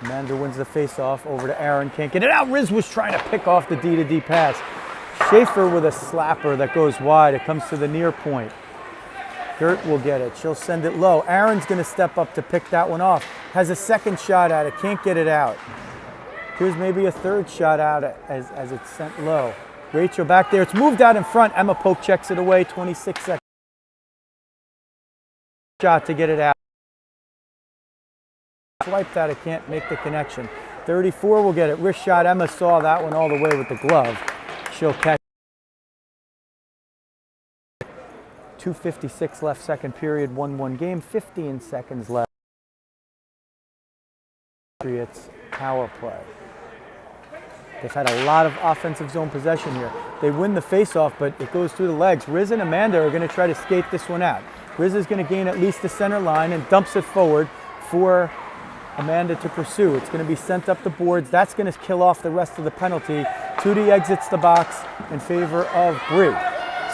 Amanda wins the face-off over to Aaron. Can't get it out. Riz was trying to pick off the D-to-D pass. Schaefer with a slapper that goes wide. It comes to the near point. Gert will get it. She'll send it low. Aaron's going to step up to pick that one off. Has a second shot at it. Can't get it out. Here's maybe a third shot out as it's sent low. Rachel back there. It's moved out in front. Emma Pope checks it away. 26 seconds. Shot to get it out. Swipe that. It can't make the connection. 34 will get it. Wrist shot. Emma saw that one all the way with the glove. She'll catch. 2:56 left, second period, 1-1 game, 15 seconds left. Patriots power play. They've had a lot of offensive zone possession here. They win the face-off, but it goes through the legs. Riz and Amanda are going to try to skate this one out. Riz is going to gain at least the center line and dumps it forward for Amanda to pursue. It's going to be sent up the boards. That's going to kill off the rest of the penalty. Tootie exits the box in favor of Bree.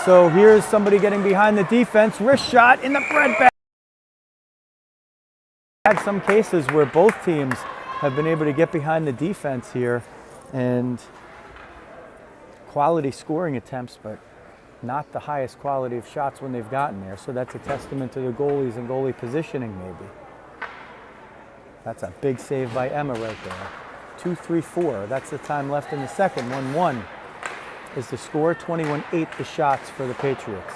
So here's somebody getting behind the defense. Wrist shot in the breadbasket. Had some cases where both teams have been able to get behind the defense here and quality scoring attempts, but not the highest quality of shots when they've gotten there. So that's a testament to the goalies and goalie positioning maybe. That's a big save by Emma right there. 2-3-4. That's the time left in the second. 1-1 is the score. 21-8 the shots for the Patriots.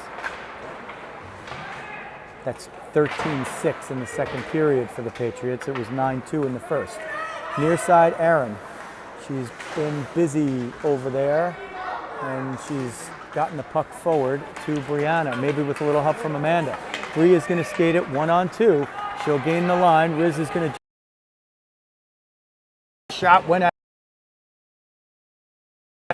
That's 13-6 in the second period for the Patriots. It was 9-2 in the first. Near side, Aaron. She's been busy over there, and she's gotten the puck forward to Brianna, maybe with a little help from Amanda. Bree is going to skate it 1-on-2. She'll gain the line. Riz is going to shot went out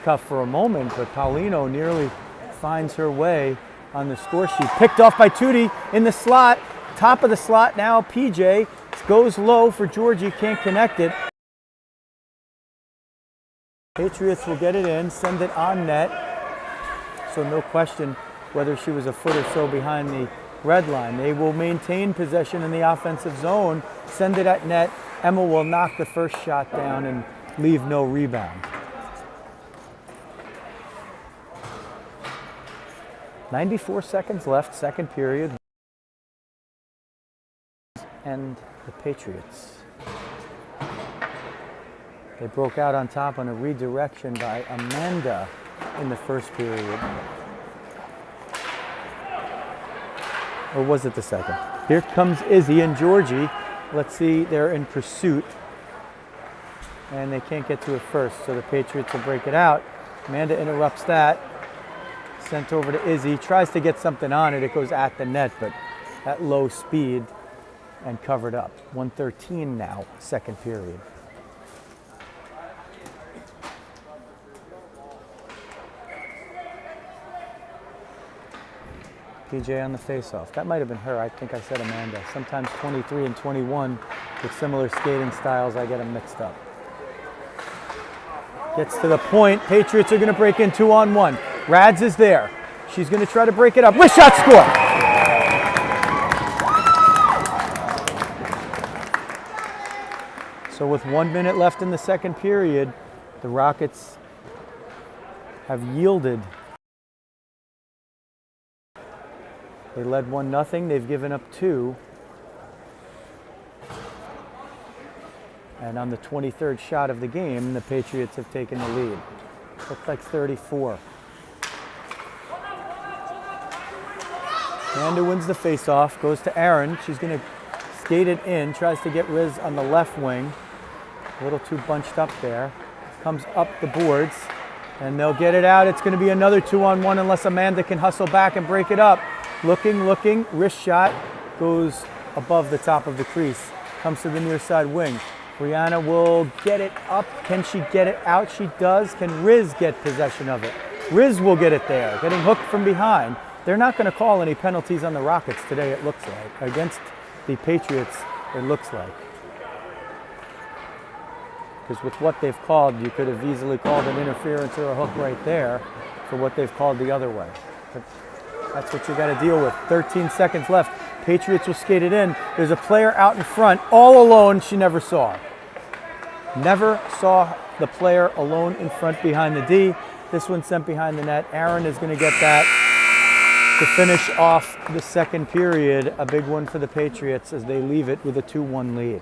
cuff for a moment, but Paulino nearly finds her way on the score sheet. Picked off by Tootie in the slot, top of the slot now. PJ goes low for Georgie, can't connect it. Patriots will get it in, send it on net. So no question whether she was a foot or so behind the red line. They will maintain possession in the offensive zone, send it at net. Emma will knock the first shot down and leave no rebound. 94 seconds left, second period. And the Patriots. They broke out on top on a redirection by Amanda in the first period. Or was it the second? Here comes Izzy and Georgie. Let's see, they're in pursuit. And they can't get to it first, so the Patriots will break it out. Amanda interrupts that. Sent over to Izzy. Tries to get something on it. It goes at the net, but at low speed and covered up. 1:13 now, second period. PJ on the faceoff. That might have been her. I think I said Amanda. Sometimes 23 and 21 with similar skating styles, I get them mixed up. Gets to the point. Patriots are going to break in 2-on-1. Rads is there. She's going to try to break it up. Wrist shot, score! So with 1 minute left in the second period, the Rockets have yielded. They led 1-0. They've given up 2. And on the 23rd shot of the game, the Patriots have taken the lead. Looks like 34. Amanda wins the faceoff, goes to Aaron. She's going to skate it in, tries to get Riz on the left wing. A little too bunched up there. Comes up the boards, and they'll get it out. It's going to be another 2-on-1 unless Amanda can hustle back and break it up. Looking, wrist shot, goes above the top of the crease. Comes to the near side wing. Brianna will get it up. Can she get it out? She does. Can Riz get possession of it? Riz will get it there, getting hooked from behind. They're not going to call any penalties on the Rockets today, it looks like. Against the Patriots, it looks like. Because with what they've called, you could have easily called an interference or a hook right there for what they've called the other way. But that's what you got to deal with. 13 seconds left. Patriots will skate it in. There's a player out in front, all alone. She never saw it. Never saw the player alone in front behind the D. This one sent behind the net. Aaron is going to get that to finish off the second period. A big one for the Patriots as they leave it with a 2-1 lead.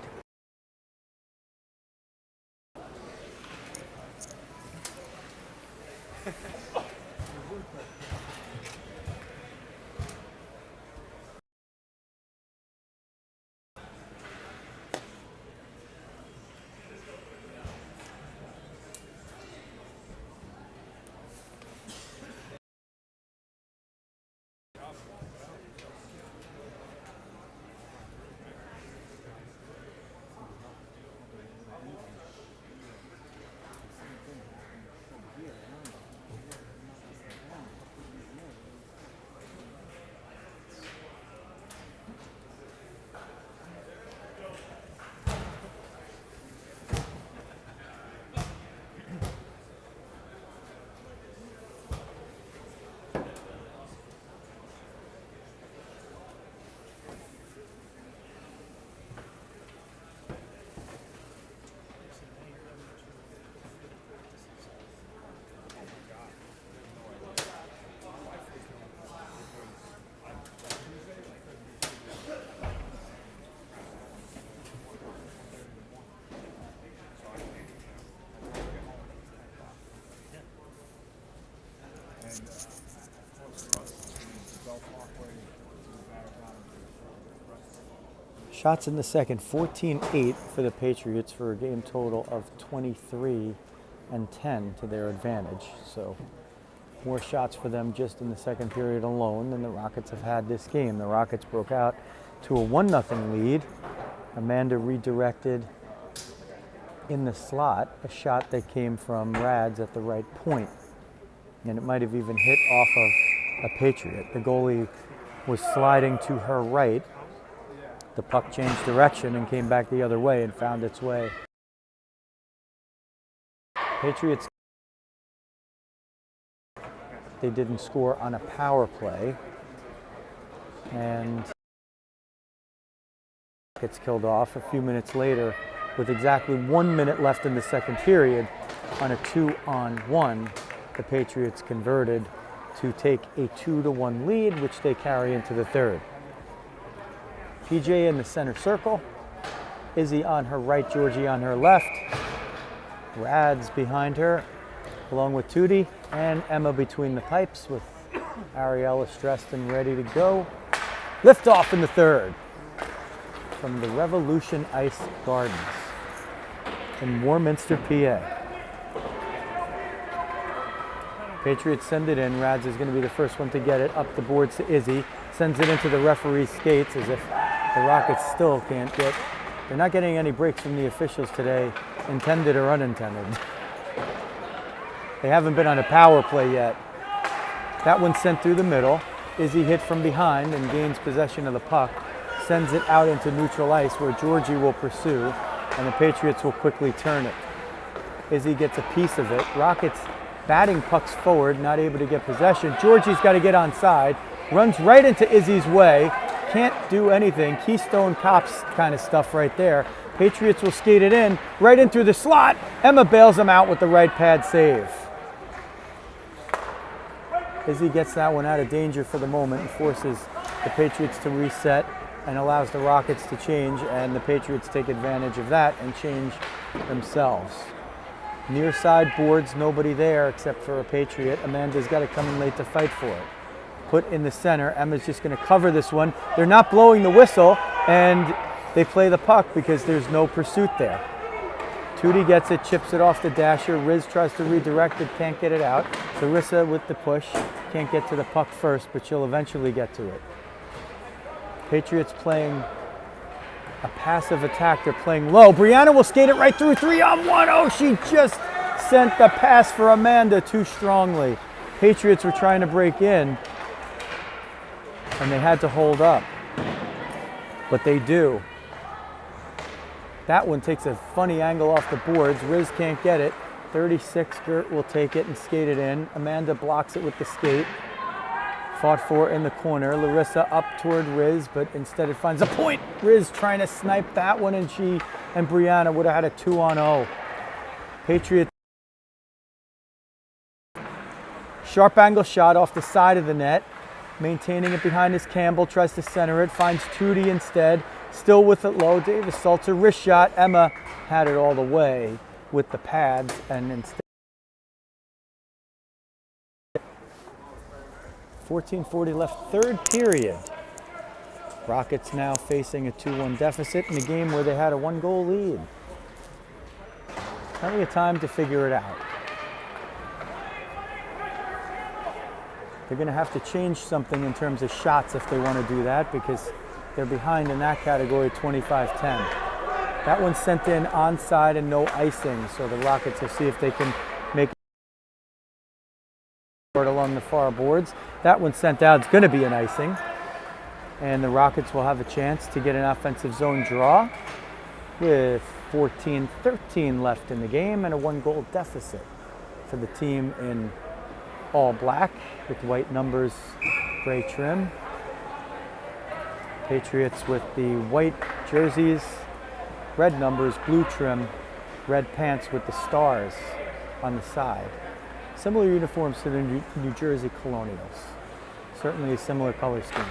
Shots in the second, 14-8 for the Patriots for a game total of 23 and 10 to their advantage. So more shots for them just in the second period alone than the Rockets have had this game. The Rockets broke out to a 1-0 lead. Amanda redirected in the slot a shot that came from Rads at the right point. And it might have even hit off of a Patriot. The goalie was sliding to her right. The puck changed direction and came back the other way and found its way. Patriots, they didn't score on a power play. And gets killed off a few minutes later with exactly 1 minute left in the second period. On a 2-on-1, the Patriots converted to take a 2-1 lead, which they carry into the third. PJ in the center circle, Izzy on her right, Georgie on her left, Rads behind her, along with Tootie, and Emma between the pipes with Ariella stressed and ready to go. Liftoff in the third from the Revolution Ice Gardens in Warminster, PA. Patriots send it in. Rads is going to be the first one to get it up the boards to Izzy. Sends it into the referee's skates as if the Rockets still can't get. They're not getting any breaks from the officials today, intended or unintended. They haven't been on a power play yet. That one sent through the middle. Izzy hit from behind and gains possession of the puck. Sends it out into neutral ice where Georgie will pursue, and the Patriots will quickly turn it. Izzy gets a piece of it. Rockets batting pucks forward, not able to get possession. Georgie's got to get onside. Runs right into Izzy's way. Can't do anything. Keystone Cops kind of stuff right there. Patriots will skate it in, right in through the slot. Emma bails him out with the right pad save. Izzy gets that one out of danger for the moment and forces the Patriots to reset and allows the Rockets to change, and the Patriots take advantage of that and change themselves. Near side boards, nobody there except for a Patriot. Amanda's got to come in late to fight for it. Put in the center. Emma's just going to cover this one. They're not blowing the whistle, and they play the puck because there's no pursuit there. Tootie gets it, chips it off the dasher. Riz tries to redirect it, can't get it out. Larissa with the push, can't get to the puck first, but she'll eventually get to it. Patriots playing a passive attack. They're playing low. Brianna will skate it right through 3-on-1. Oh, she just sent the pass for Amanda too strongly. Patriots were trying to break in, and they had to hold up. But they do. That one takes a funny angle off the boards. Riz can't get it. 36, Gert will take it and skate it in. Amanda blocks it with the skate. Fought for in the corner. Larissa up toward Riz, but instead it finds a point. Riz trying to snipe that one, and she and Brianna would have had a 2-on-0. Patriots. Sharp angle shot off the side of the net. Maintaining it behind his Campbell, tries to center it, finds Tootie instead. Still with it low, Davis Salter, wrist shot. Emma had it all the way with the pads, and instead 14:40 left, third period. Rockets now facing a 2-1 deficit in a game where they had a 1-goal lead. Plenty of time to figure it out. They're going to have to change something in terms of shots if they want to do that, because they're behind in that category 25-10. That one's sent in onside and no icing, so the Rockets will see if they can make it along the far boards. That one sent out. It's going to be an icing, and the Rockets will have a chance to get an offensive zone draw with 14-13 left in the game and a 1-goal deficit for the team in all black with white numbers, gray trim. Patriots with the white jerseys, red numbers, blue trim, red pants with the stars on the side. Similar uniforms to the New Jersey Colonials. Certainly a similar color scheme.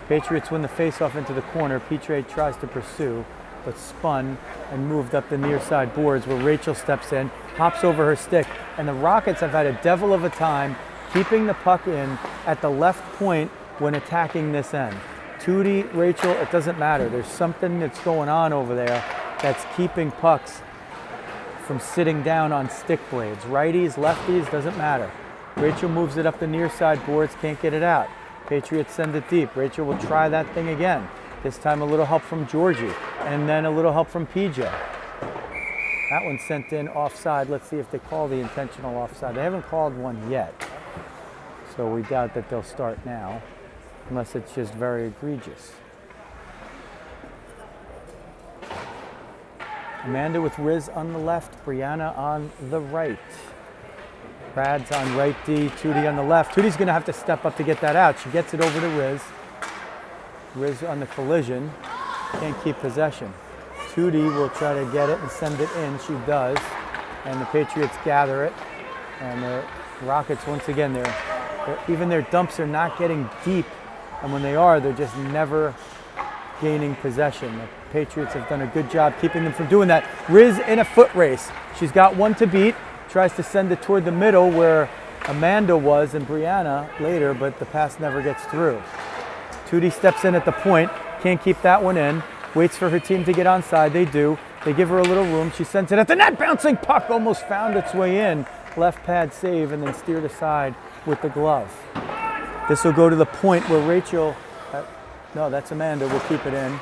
Patriots win the faceoff into the corner. Petre tries to pursue, but spun and moved up the near side boards where Rachel steps in, hops over her stick, and the Rockets have had a devil of a time keeping the puck in at the left point when attacking this end. Tootie, Rachel, it doesn't matter. There's something that's going on over there that's keeping pucks from sitting down on stick blades. Righties, lefties, doesn't matter. Rachel moves it up the near side boards, can't get it out. Patriots send it deep. Rachel will try that thing again. This time a little help from Georgie, and then a little help from PJ. That one sent in offside. Let's see if they call the intentional offside. They haven't called one yet, so we doubt that they'll start now, unless it's just very egregious. Amanda with Riz on the left, Brianna on the right. Brad's on right D, Tootie on the left. Tootie's gonna have to step up to get that out. She gets it over to Riz. Riz on the collision, can't keep possession. Tootie will try to get it and send it in, she does. And the Patriots gather it. And the Rockets, once again, even their dumps are not getting deep. And when they are, they're just never gaining possession. The Patriots have done a good job keeping them from doing that. Riz in a foot race. She's got one to beat. Tries to send it toward the middle where Amanda was and Brianna later, but the pass never gets through. Tootie steps in at the point, can't keep that one in. Waits for her team to get onside. They do. They give her a little room. She sends it at the net. Bouncing puck almost found its way in. Left pad save and then steered aside with the glove. This will go to the point where Rachel, no, that's Amanda, will keep it in.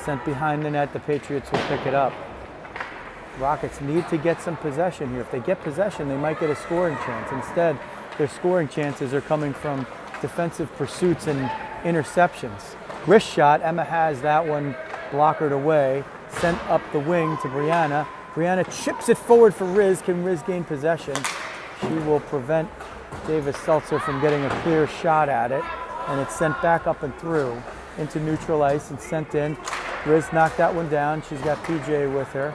Sent behind the net. The Patriots will pick it up. Rockets need to get some possession here. If they get possession, they might get a scoring chance. Instead, their scoring chances are coming from defensive pursuits and interceptions. Wrist shot, Emma has that one blockered away. Sent up the wing to Brianna. Brianna chips it forward for Riz. Can Riz gain possession? She will prevent Davis Seltzer from getting a clear shot at it. And it's sent back up and through into neutral ice and sent in. Riz knocked that one down. She's got PJ with her.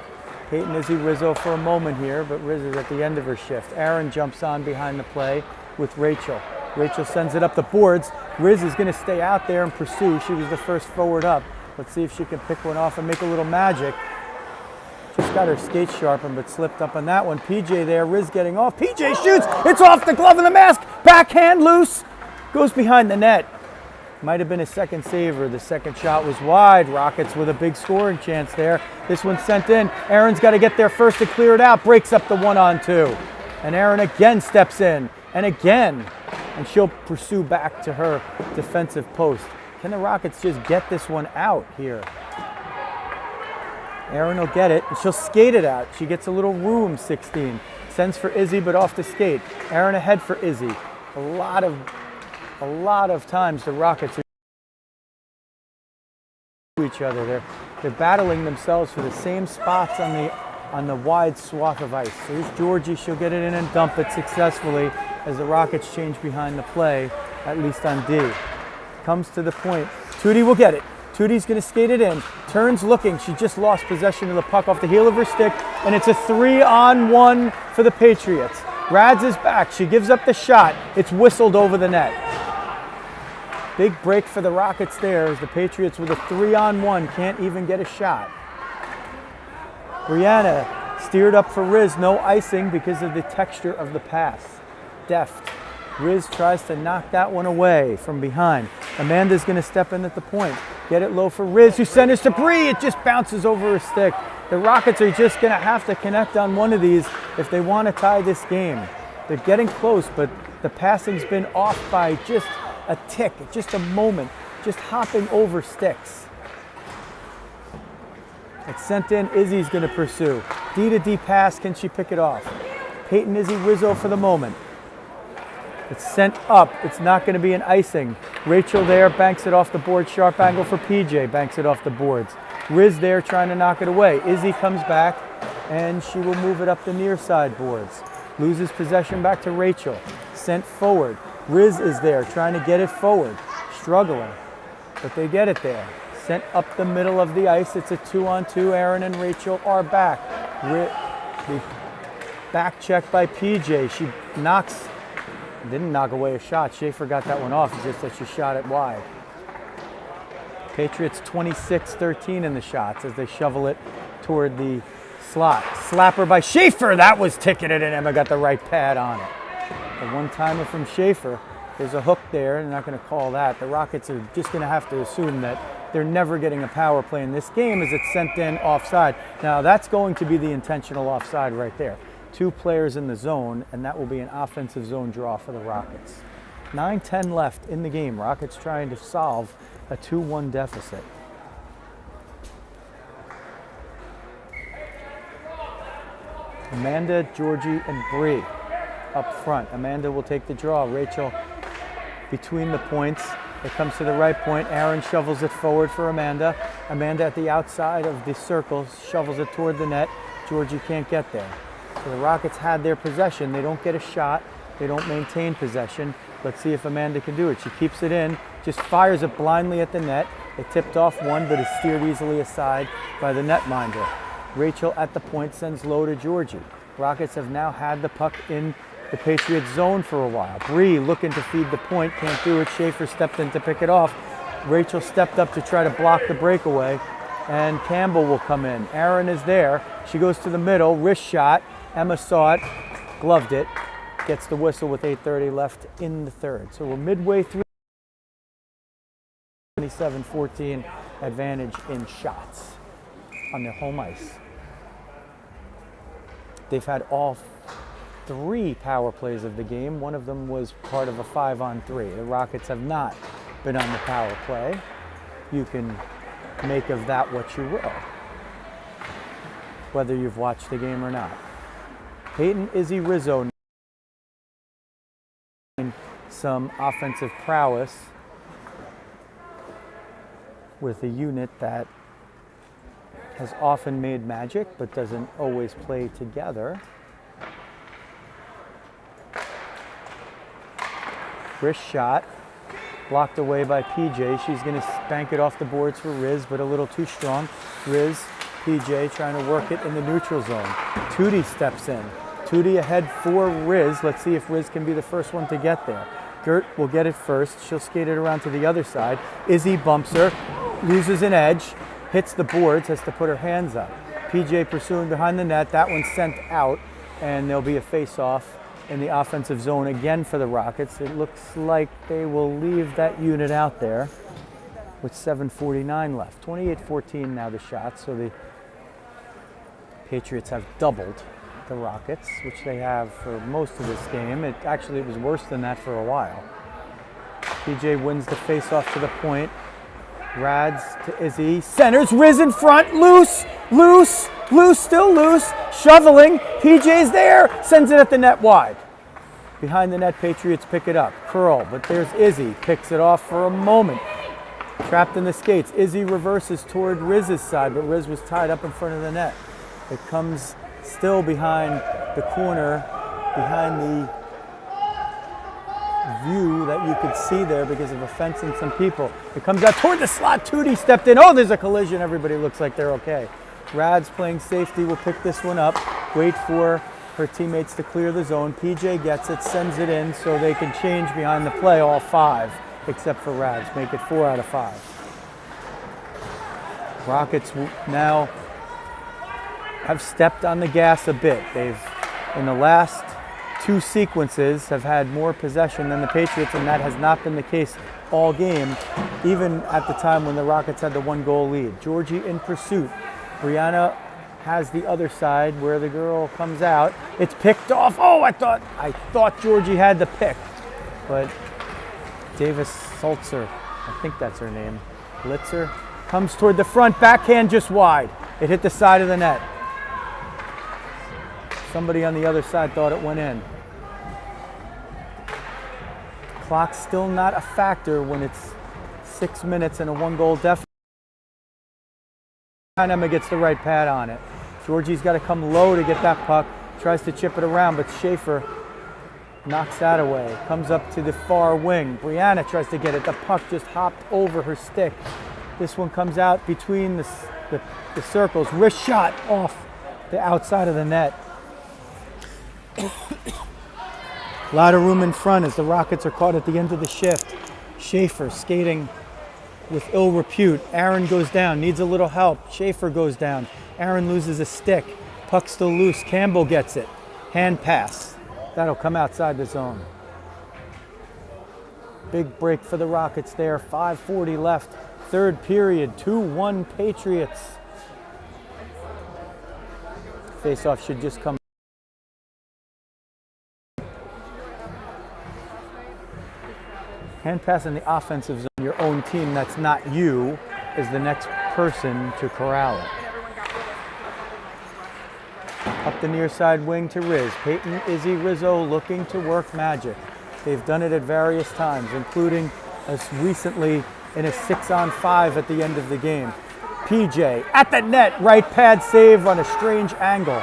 Peyton Izzy Rizzo for a moment here, but Riz is at the end of her shift. Aaron jumps on behind the play with Rachel. Rachel sends it up the boards. Riz is going to stay out there and pursue. She was the first forward up. Let's see if she can pick one off and make a little magic. Just got her skate sharpened, but slipped up on that one. PJ there, Riz getting off. PJ shoots. It's off the glove and the mask. Backhand loose. Goes behind the net. Might have been a second saver. The second shot was wide. Rockets with a big scoring chance there. This one's sent in. Aaron's got to get there first to clear it out. Breaks up the 1-on-2. And Aaron again steps in. And again. And she'll pursue back to her defensive post. Can the Rockets just get this one out here? Aaron will get it. And she'll skate it out. She gets a little room, 16. Sends for Izzy, but off to skate. Aaron ahead for Izzy. A lot of times the Rockets are each other. They're battling themselves for the same spots on the wide swath of ice. Here's Georgie. She'll get it in and dump it successfully as the Rockets change behind the play, at least on D. Comes to the point. Tootie will get it. Tootie's going to skate it in. Turns looking. She just lost possession of the puck off the heel of her stick, and it's a 3-on-1 for the Patriots. Rads is back. She gives up the shot. It's whistled over the net. Big break for the Rockets there as the Patriots with a 3-on-1 can't even get a shot. Brianna steered up for Riz. No icing because of the texture of the pass. Deft. Riz tries to knock that one away from behind. Amanda's going to step in at the point. Get it low for Riz, who centers to Bree. It just bounces over her stick. The Rockets are just going to have to connect on one of these if they want to tie this game. They're getting close, but the passing's been off by just a tick, just a moment, just hopping over sticks. It's sent in. Izzy's going to pursue. D to D pass. Can she pick it off? Peyton Izzy Rizzo for the moment. It's sent up. It's not going to be an icing. Rachel there banks it off the board. Sharp angle for PJ. Banks it off the boards. Riz there trying to knock it away. Izzy comes back, and she will move it up the near side boards. Loses possession back to Rachel. Sent forward. Riz is there trying to get it forward. Struggling, but they get it there. Sent up the middle of the ice. It's a 2-on-2. Aaron and Rachel are back. The back check by PJ. She didn't knock away a shot. Schaefer got that one off, just that she shot it wide. Patriots 26-13 in the shots as they shovel it toward the Slot. Slapper by Schaefer. That was ticketed, and Emma got the right pad on it. The one-timer from Schaefer. There's a hook there. They're not going to call that. The Rockets are just going to have to assume that they're never getting a power play in this game as it's sent in offside. Now, that's going to be the intentional offside right there. 2 players in the zone, and that will be an offensive zone draw for the Rockets. 9:10 left in the game. Rockets trying to solve a 2-1 deficit. Amanda, Georgie, and Bree up front. Amanda will take the draw. Rachel between the points. It comes to the right point. Aaron shovels it forward for Amanda. Amanda at the outside of the circle shovels it toward the net. Georgie can't get there. So the Rockets had their possession. They don't get a shot. They don't maintain possession. Let's see if Amanda can do it. She keeps it in, just fires it blindly at the net. It tipped off one, but is steered easily aside by the netminder. Rachel at the point sends low to Georgie. Rockets have now had the puck in the Patriots zone for a while. Bree looking to feed the point, can't do it. Schaefer stepped in to pick it off. Rachel stepped up to try to block the breakaway, and Campbell will come in. Aaron is there. She goes to the middle, wrist shot. Emma saw it, gloved it, gets the whistle with 8:30 left in the third. So we're midway through. 27-14 advantage in shots on their home ice. They've had all 3 power plays of the game. One of them was part of a 5-on-3. The Rockets have not been on the power play. You can make of that what you will, whether you've watched the game or not. Peyton Izzy Rizzo, some offensive prowess with a unit that has often made magic but doesn't always play together. Wrist shot, blocked away by PJ. She's going to bank it off the boards for Riz, but a little too strong. Riz, PJ trying to work it in the neutral zone. Tootie steps in. Tootie ahead for Riz. Let's see if Riz can be the first one to get there. Gert will get it first. She'll skate it around to the other side. Izzy bumps her, loses an edge, hits the boards, has to put her hands up. PJ pursuing behind the net. That one's sent out, and there'll be a face-off in the offensive zone again for the Rockets. It looks like they will leave that unit out there with 7:49 left. 28-14 now the shot, so the Patriots have doubled the Rockets, which they have for most of this game. It was worse than that for a while. PJ wins the face-off to the point. Rads to Izzy. Centers, Riz in front, loose, still loose, shoveling. PJ's there, sends it at the net wide. Behind the net, Patriots pick it up. Curl, but there's Izzy, picks it off for a moment. Trapped in the skates. Izzy reverses toward Riz's side, but Riz was tied up in front of the net. It comes still behind the corner, behind the view that you could see there because of a fence and some people. It comes out toward the slot. Tootie stepped in. Oh, there's a collision. Everybody looks like they're okay. Rads playing safety will pick this one up. Wait for her teammates to clear the zone. PJ gets it, sends it in so they can change behind the play, all 5, except for Rads. Make it 4 out of 5. Rockets now have stepped on the gas a bit. They've, in the last 2 sequences, have had more possession than the Patriots, and that has not been the case all game, even at the time when the Rockets had the 1-goal lead. Georgie in pursuit. Brianna has the other side where the girl comes out. It's picked off. Oh, I thought Georgie had the pick, but Davis Saltzer, I think that's her name, Blitzer, comes toward the front, backhand just wide. It hit the side of the net. Somebody on the other side thought it went in. Clock's still not a factor when it's 6 minutes and a 1-goal deficit. Emma gets the right pad on it. Georgie's got to come low to get that puck. Tries to chip it around, but Schaefer knocks that away. Comes up to the far wing. Brianna tries to get it. The puck just hopped over her stick. This one comes out between the circles. Wrist shot off the outside of the net. A lot of room in front as the Rockets are caught at the end of the shift. Schaefer skating with ill repute. Aaron goes down, needs a little help. Schaefer goes down. Aaron loses a stick. Puck still loose. Campbell gets it. Hand pass. That'll come outside the zone. Big break for the Rockets there. 5:40 left. Third period. 2-1 Patriots. Face-off should just come. Hand pass in the offensive zone. Your own team that's not you is the next person to corral it. Up the near side wing to Riz. Peyton, Izzy, Rizzo looking to work magic. They've done it at various times, including as recently in a 6-on-5 at the end of the game. PJ at the net, right pad save on a strange angle.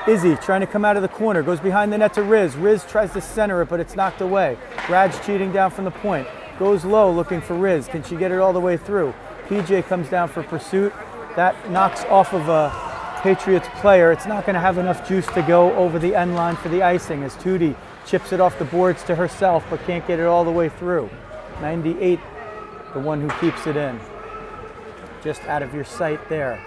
Izzy trying to come out of the corner, goes behind the net to Riz. Riz tries to center it, but it's knocked away. Rad's cheating down from the point. Goes low looking for Riz. Can she get it all the way through? PJ comes down for pursuit. That knocks off of a Patriots player. It's not going to have enough juice to go over the end line for the icing as Tootie chips it off the boards to herself, but can't get it all the way through. 98, the one who keeps it in. Just out of your sight there.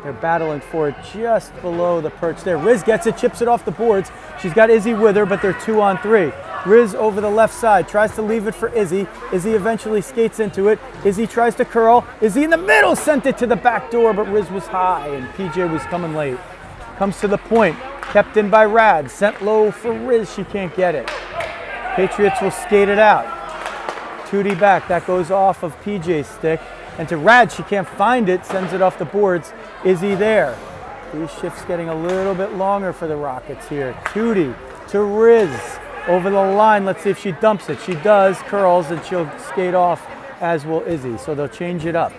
They're battling for it just below the perch there. Riz gets it, chips it off the boards. She's got Izzy with her, but they're 2-on-3. Riz over the left side, tries to leave it for Izzy. Izzy eventually skates into it. Izzy tries to curl. Izzy in the middle, sent it to the back door, but Riz was high and PJ was coming late. Comes to the point, kept in by Rad. Sent low for Riz, she can't get it. Patriots will skate it out. Tootie back, that goes off of PJ's stick. And to Rad, she can't find it, sends it off the boards. Izzy there. These shifts getting a little bit longer for the Rockets here. Tootie to Riz. Over the line, let's see if she dumps it. She does, curls, and she'll skate off, as will Izzy. So they'll change it up.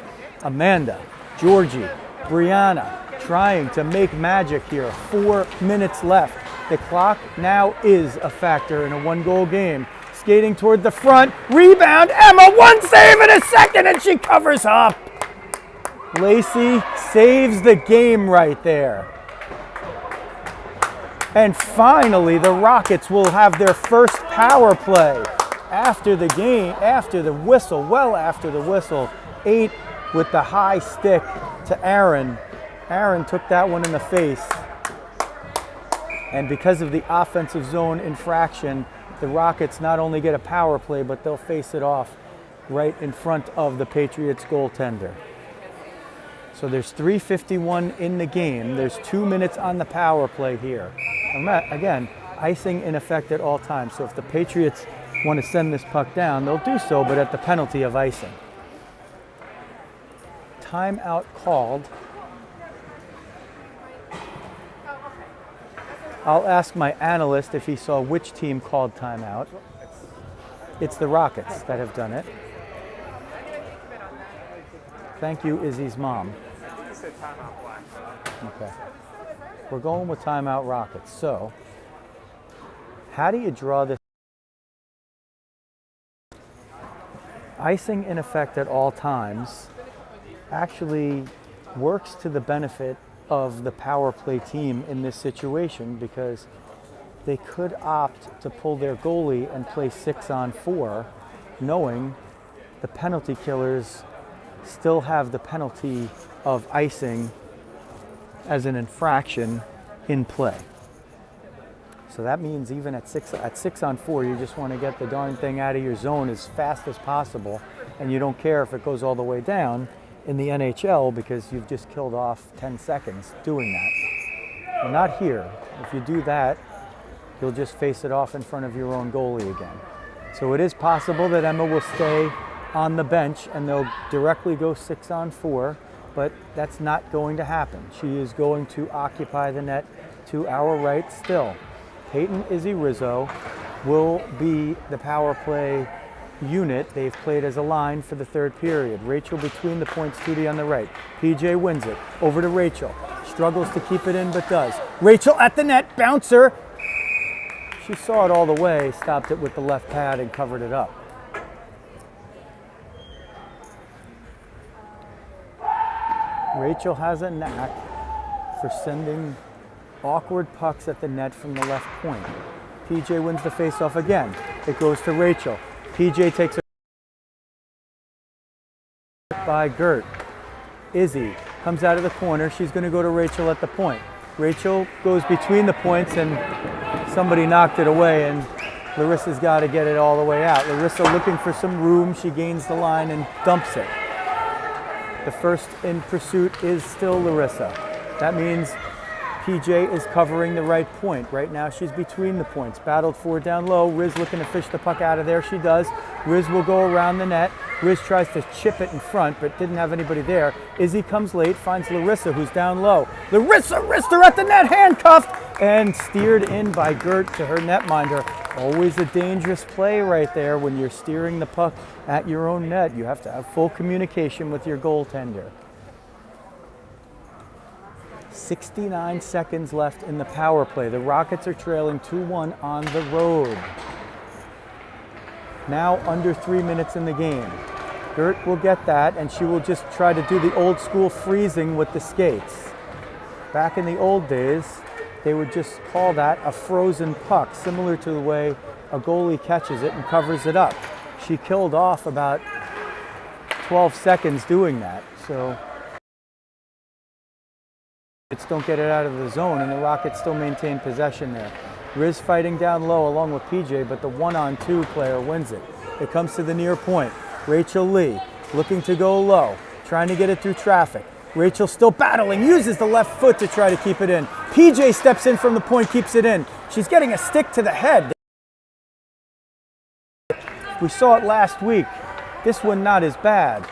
Amanda, Georgie, Brianna trying to make magic here. 4 minutes left. The clock now is a factor in a one-goal game. Skating toward the front, rebound, Emma, one save in a second, and she covers up. Lacey saves the game right there. And finally, the Rockets will have their first power play after the game, after the whistle, well after the whistle. 8 with the high stick to Aaron. Aaron took that one in the face. And because of the offensive zone infraction, the Rockets not only get a power play, but they'll face it off right in front of the Patriots goaltender. So there's 3:51 in the game. There's 2 minutes on the power play here. Again, icing in effect at all times. So if the Patriots want to send this puck down, they'll do so, but at the penalty of icing. Timeout called. I'll ask my analyst if he saw which team called timeout. It's the Rockets that have done it. Thank you, Izzy's mom. Okay. We're going with timeout Rockets. So, how do you draw this? Icing in effect at all times actually works to the benefit of the power play team in this situation because they could opt to pull their goalie and play 6-on-4, knowing the penalty killers still have the penalty of icing as an infraction in play. So that means even at 6-on-4, you just want to get the darn thing out of your zone as fast as possible, and you don't care if it goes all the way down in the NHL because you've just killed off 10 seconds doing that. Well, not here. If you do that, you'll just face it off in front of your own goalie again. So it is possible that Emma will stay on the bench and they'll directly go 6-on-4, but that's not going to happen. She is going to occupy the net to our right still. Peyton, Izzy, Rizzo will be the power play unit. They've played as a line for the third period. Rachel between the points, Tootie on the right. PJ wins it. Over to Rachel. Struggles to keep it in, but does. Rachel at the net, bouncer. She saw it all the way, stopped it with the left pad and covered it up. Rachel has a knack for sending awkward pucks at the net from the left point. PJ wins the faceoff again. It goes to Rachel. PJ takes it by Gert. Izzy comes out of the corner. She's going to go to Rachel at the point. Rachel goes between the points, and somebody knocked it away, and Larissa's got to get it all the way out. Larissa looking for some room. She gains the line and dumps it. The first in pursuit is still Larissa. That means PJ is covering the right point. Right now she's between the points. Battled for down low. Riz looking to fish the puck out of there. She does. Riz will go around the net. Riz tries to chip it in front, but didn't have anybody there. Izzy comes late, finds Larissa, who's down low. Larissa wrister at the net, handcuffed, and steered in by Gert to her netminder. Always a dangerous play right there when you're steering the puck at your own net. You have to have full communication with your goaltender. 69 seconds left in the power play. The Rockets are trailing 2-1 on the road. Now under 3 minutes in the game. Gert will get that, and she will just try to do the old school freezing with the skates. Back in the old days, they would just call that a frozen puck, similar to the way a goalie catches it and covers it up. She killed off about 12 seconds doing that, so it's don't get it out of the zone, and the Rockets still maintain possession there. Riz fighting down low along with PJ, but the 1-on-2 player wins it. It comes to the near point. Rachel Lee looking to go low, trying to get it through traffic. Rachel still battling, uses the left foot to try to keep it in. PJ steps in from the point, keeps it in. She's getting a stick to the head. We saw it last week. This one not as bad.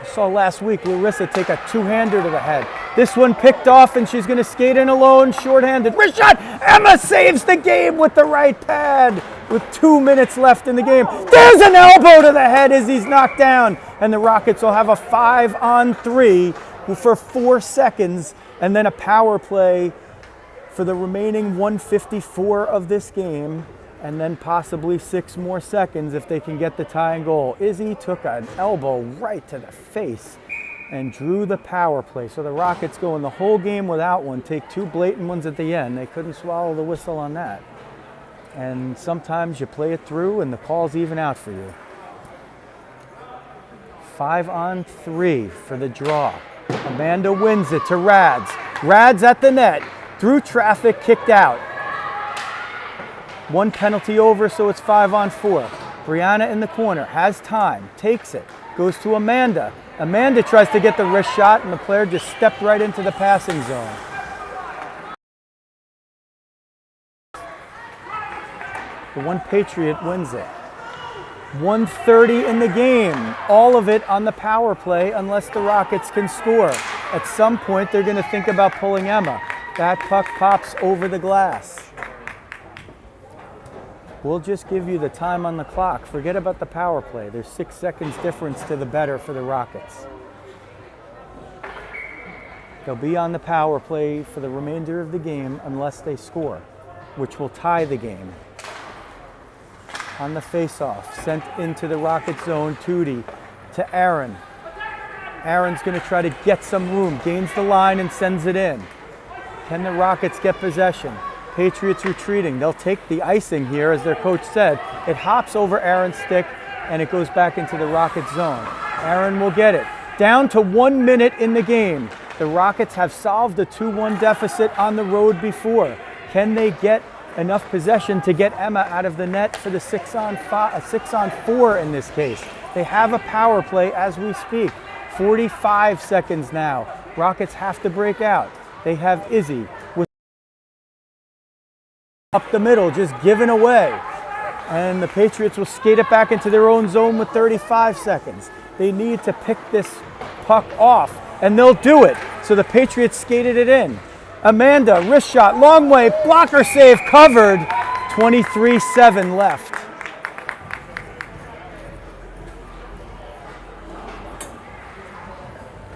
We saw last week Larissa take a two-hander to the head. This one picked off, and she's going to skate in alone, shorthanded. Wrist shot! Emma saves the game with the right pad with 2 minutes left in the game. There's an elbow to the head as he's knocked down, and the Rockets will have a 5-on-3 for 4 seconds, and then a power play for the remaining 154 of this game, and then possibly 6 more seconds if they can get the tying goal. Izzy took an elbow right to the face and drew the power play. So the Rockets go in the whole game without one, take 2 blatant ones at the end. They couldn't swallow the whistle on that. And sometimes you play it through and the calls even out for you. 5-on-3 for the draw. Amanda wins it to Rads. Rads at the net, through traffic, kicked out. 1 penalty over, so it's 5-on-4. Brianna in the corner, has time, takes it, goes to Amanda. Amanda tries to get the wrist shot, and the player just stepped right into the passing zone. The one Patriot wins it. 1:30 in the game. All of it on the power play unless the Rockets can score. At some point, they're going to think about pulling Emma. That puck pops over the glass. We'll just give you the time on the clock. Forget about the power play. There's 6 seconds difference to the better for the Rockets. They'll be on the power play for the remainder of the game unless they score, which will tie the game. On the face-off, sent into the Rocket zone, Tootie to Aaron. Aaron's going to try to get some room, gains the line and sends it in. Can the Rockets get possession? Patriots retreating. They'll take the icing here, as their coach said. It hops over Aaron's stick, and it goes back into the Rocket zone. Aaron will get it. Down to 1 minute in the game. The Rockets have solved a 2-1 deficit on the road before. Can they get enough possession to get Emma out of the net for the 6-on-4 in this case? They have a power play as we speak. 45 seconds now. Rockets have to break out. They have Izzy with up the middle, just given away. And the Patriots will skate it back into their own zone with 35 seconds. They need to pick this puck off, and they'll do it. So the Patriots skated it in. Amanda, wrist shot, long way, blocker save, covered. 23-7 left.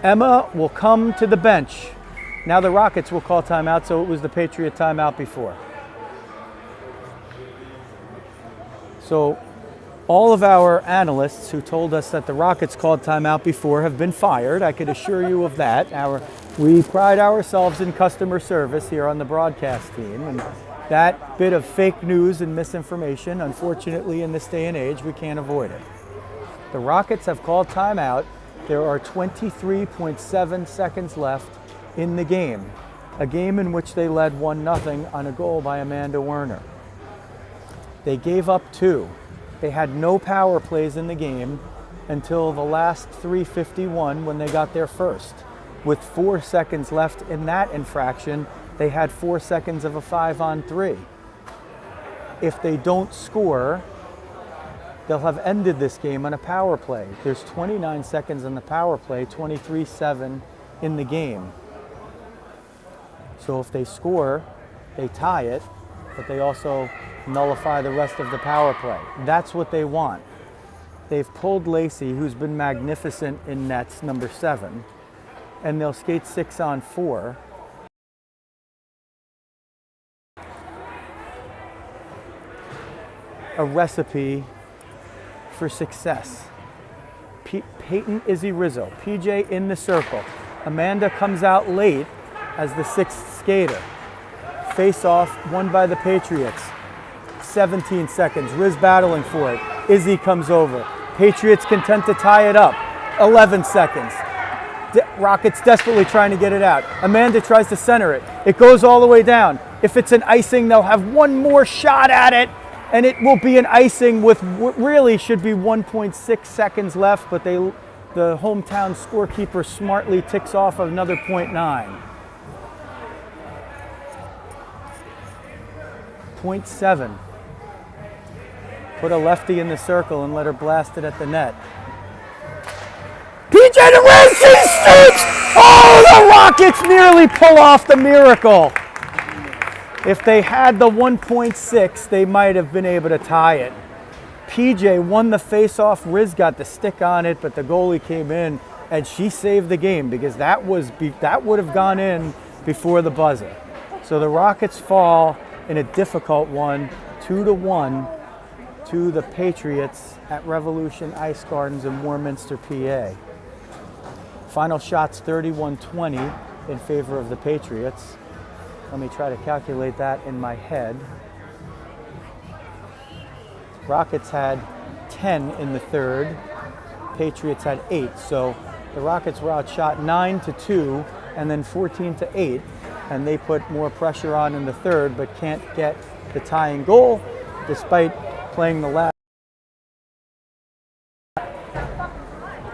Emma will come to the bench. Now the Rockets will call timeout, so it was the Patriot timeout before. So all of our analysts who told us that the Rockets called timeout before have been fired. I could assure you of that. We pride ourselves in customer service here on the broadcast team, and that bit of fake news and misinformation, unfortunately in this day and age, we can't avoid it. The Rockets have called timeout There are 23.7 seconds left in the game, a game in which they led 1-0 on a goal by Amanda Werner. They gave up 2. They had no power plays in the game until the last 3:51 when they got their first. With 4 seconds left in that infraction, they had 4 seconds of a 5-on-3. If they don't score, they'll have ended this game on a power play. There's 29 seconds in the power play, 23-7 in the game. So if they score, they tie it, but they also nullify the rest of the power play. That's what they want. They've pulled Lacey, who's been magnificent in nets, number 7, and they'll skate 6-on-4. A recipe for success. Peyton Izzy Rizzo, PJ in the circle. Amanda comes out late as the 6th skater. Face off, won by the Patriots. 17 seconds, Riz battling for it. Izzy comes over. Patriots content to tie it up. 11 seconds. Rockets desperately trying to get it out. Amanda tries to center it. It goes all the way down. If it's an icing, they'll have one more shot at it, and it will be an icing with what really should be 1.6 seconds left, but the hometown scorekeeper smartly ticks off another 0.9. 0.7. Put a lefty in the circle and let her blast it at the net. PJ to Riz, she shoots! Oh, the Rockets nearly pull off the miracle. If they had the 1.6, they might have been able to tie it. PJ won the face-off. Riz got the stick on it, but the goalie came in and she saved the game because that would have gone in before the buzzer. So the Rockets fall in a difficult one, 2-1 to the Patriots at Revolution Ice Gardens in Warminster, PA. Final shots 31-20 in favor of the Patriots. Let me try to calculate that in my head. Rockets had 10 in the third. Patriots had 8. So the Rockets were outshot 9-2 and then 14-8. And they put more pressure on in the third, but can't get the tying goal despite playing the last.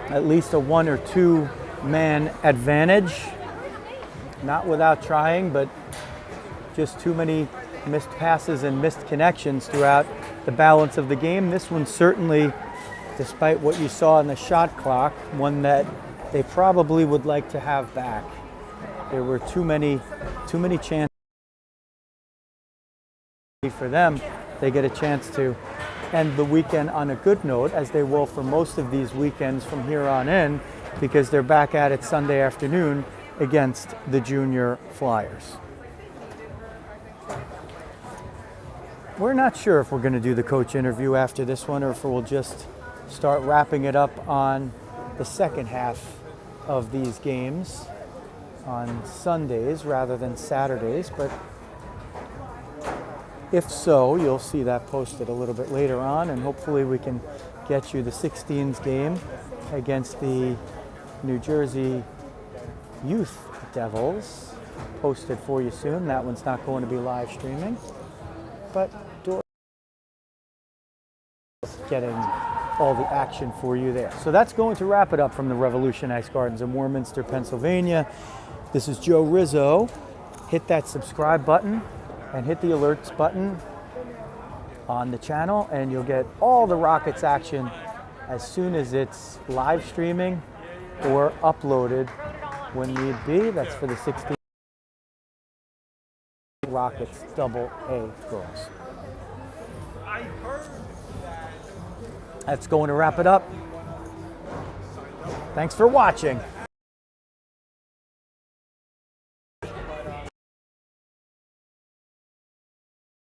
At least a 1 or 2 man advantage. Not without trying, but just too many missed passes and missed connections throughout the balance of the game. This one certainly, despite what you saw in the shot clock, one that they probably would like to have back. There were too many chances for them. They get a chance to end the weekend on a good note, as they will for most of these weekends from here on in, because they're back at it Sunday afternoon against the Junior Flyers. We're not sure if we're going to do the coach interview after this one or if we'll just start wrapping it up on the second half of these games on Sundays rather than Saturdays, but if so, you'll see that posted a little bit later on, and hopefully we can get you the 16s game against the New Jersey Youth Devils posted for you soon. That one's not going to be live streaming, but getting all the action for you there. So that's going to wrap it up from the Revolution Ice Gardens in Warminster, Pennsylvania. This is Joe Rizzo. Hit that subscribe button and hit the alerts button on the channel, and you'll get all the Rockets action as soon as it's live streaming or uploaded when need be. That's for the 16 Rockets AA girls. That's going to wrap it up. Thanks for watching.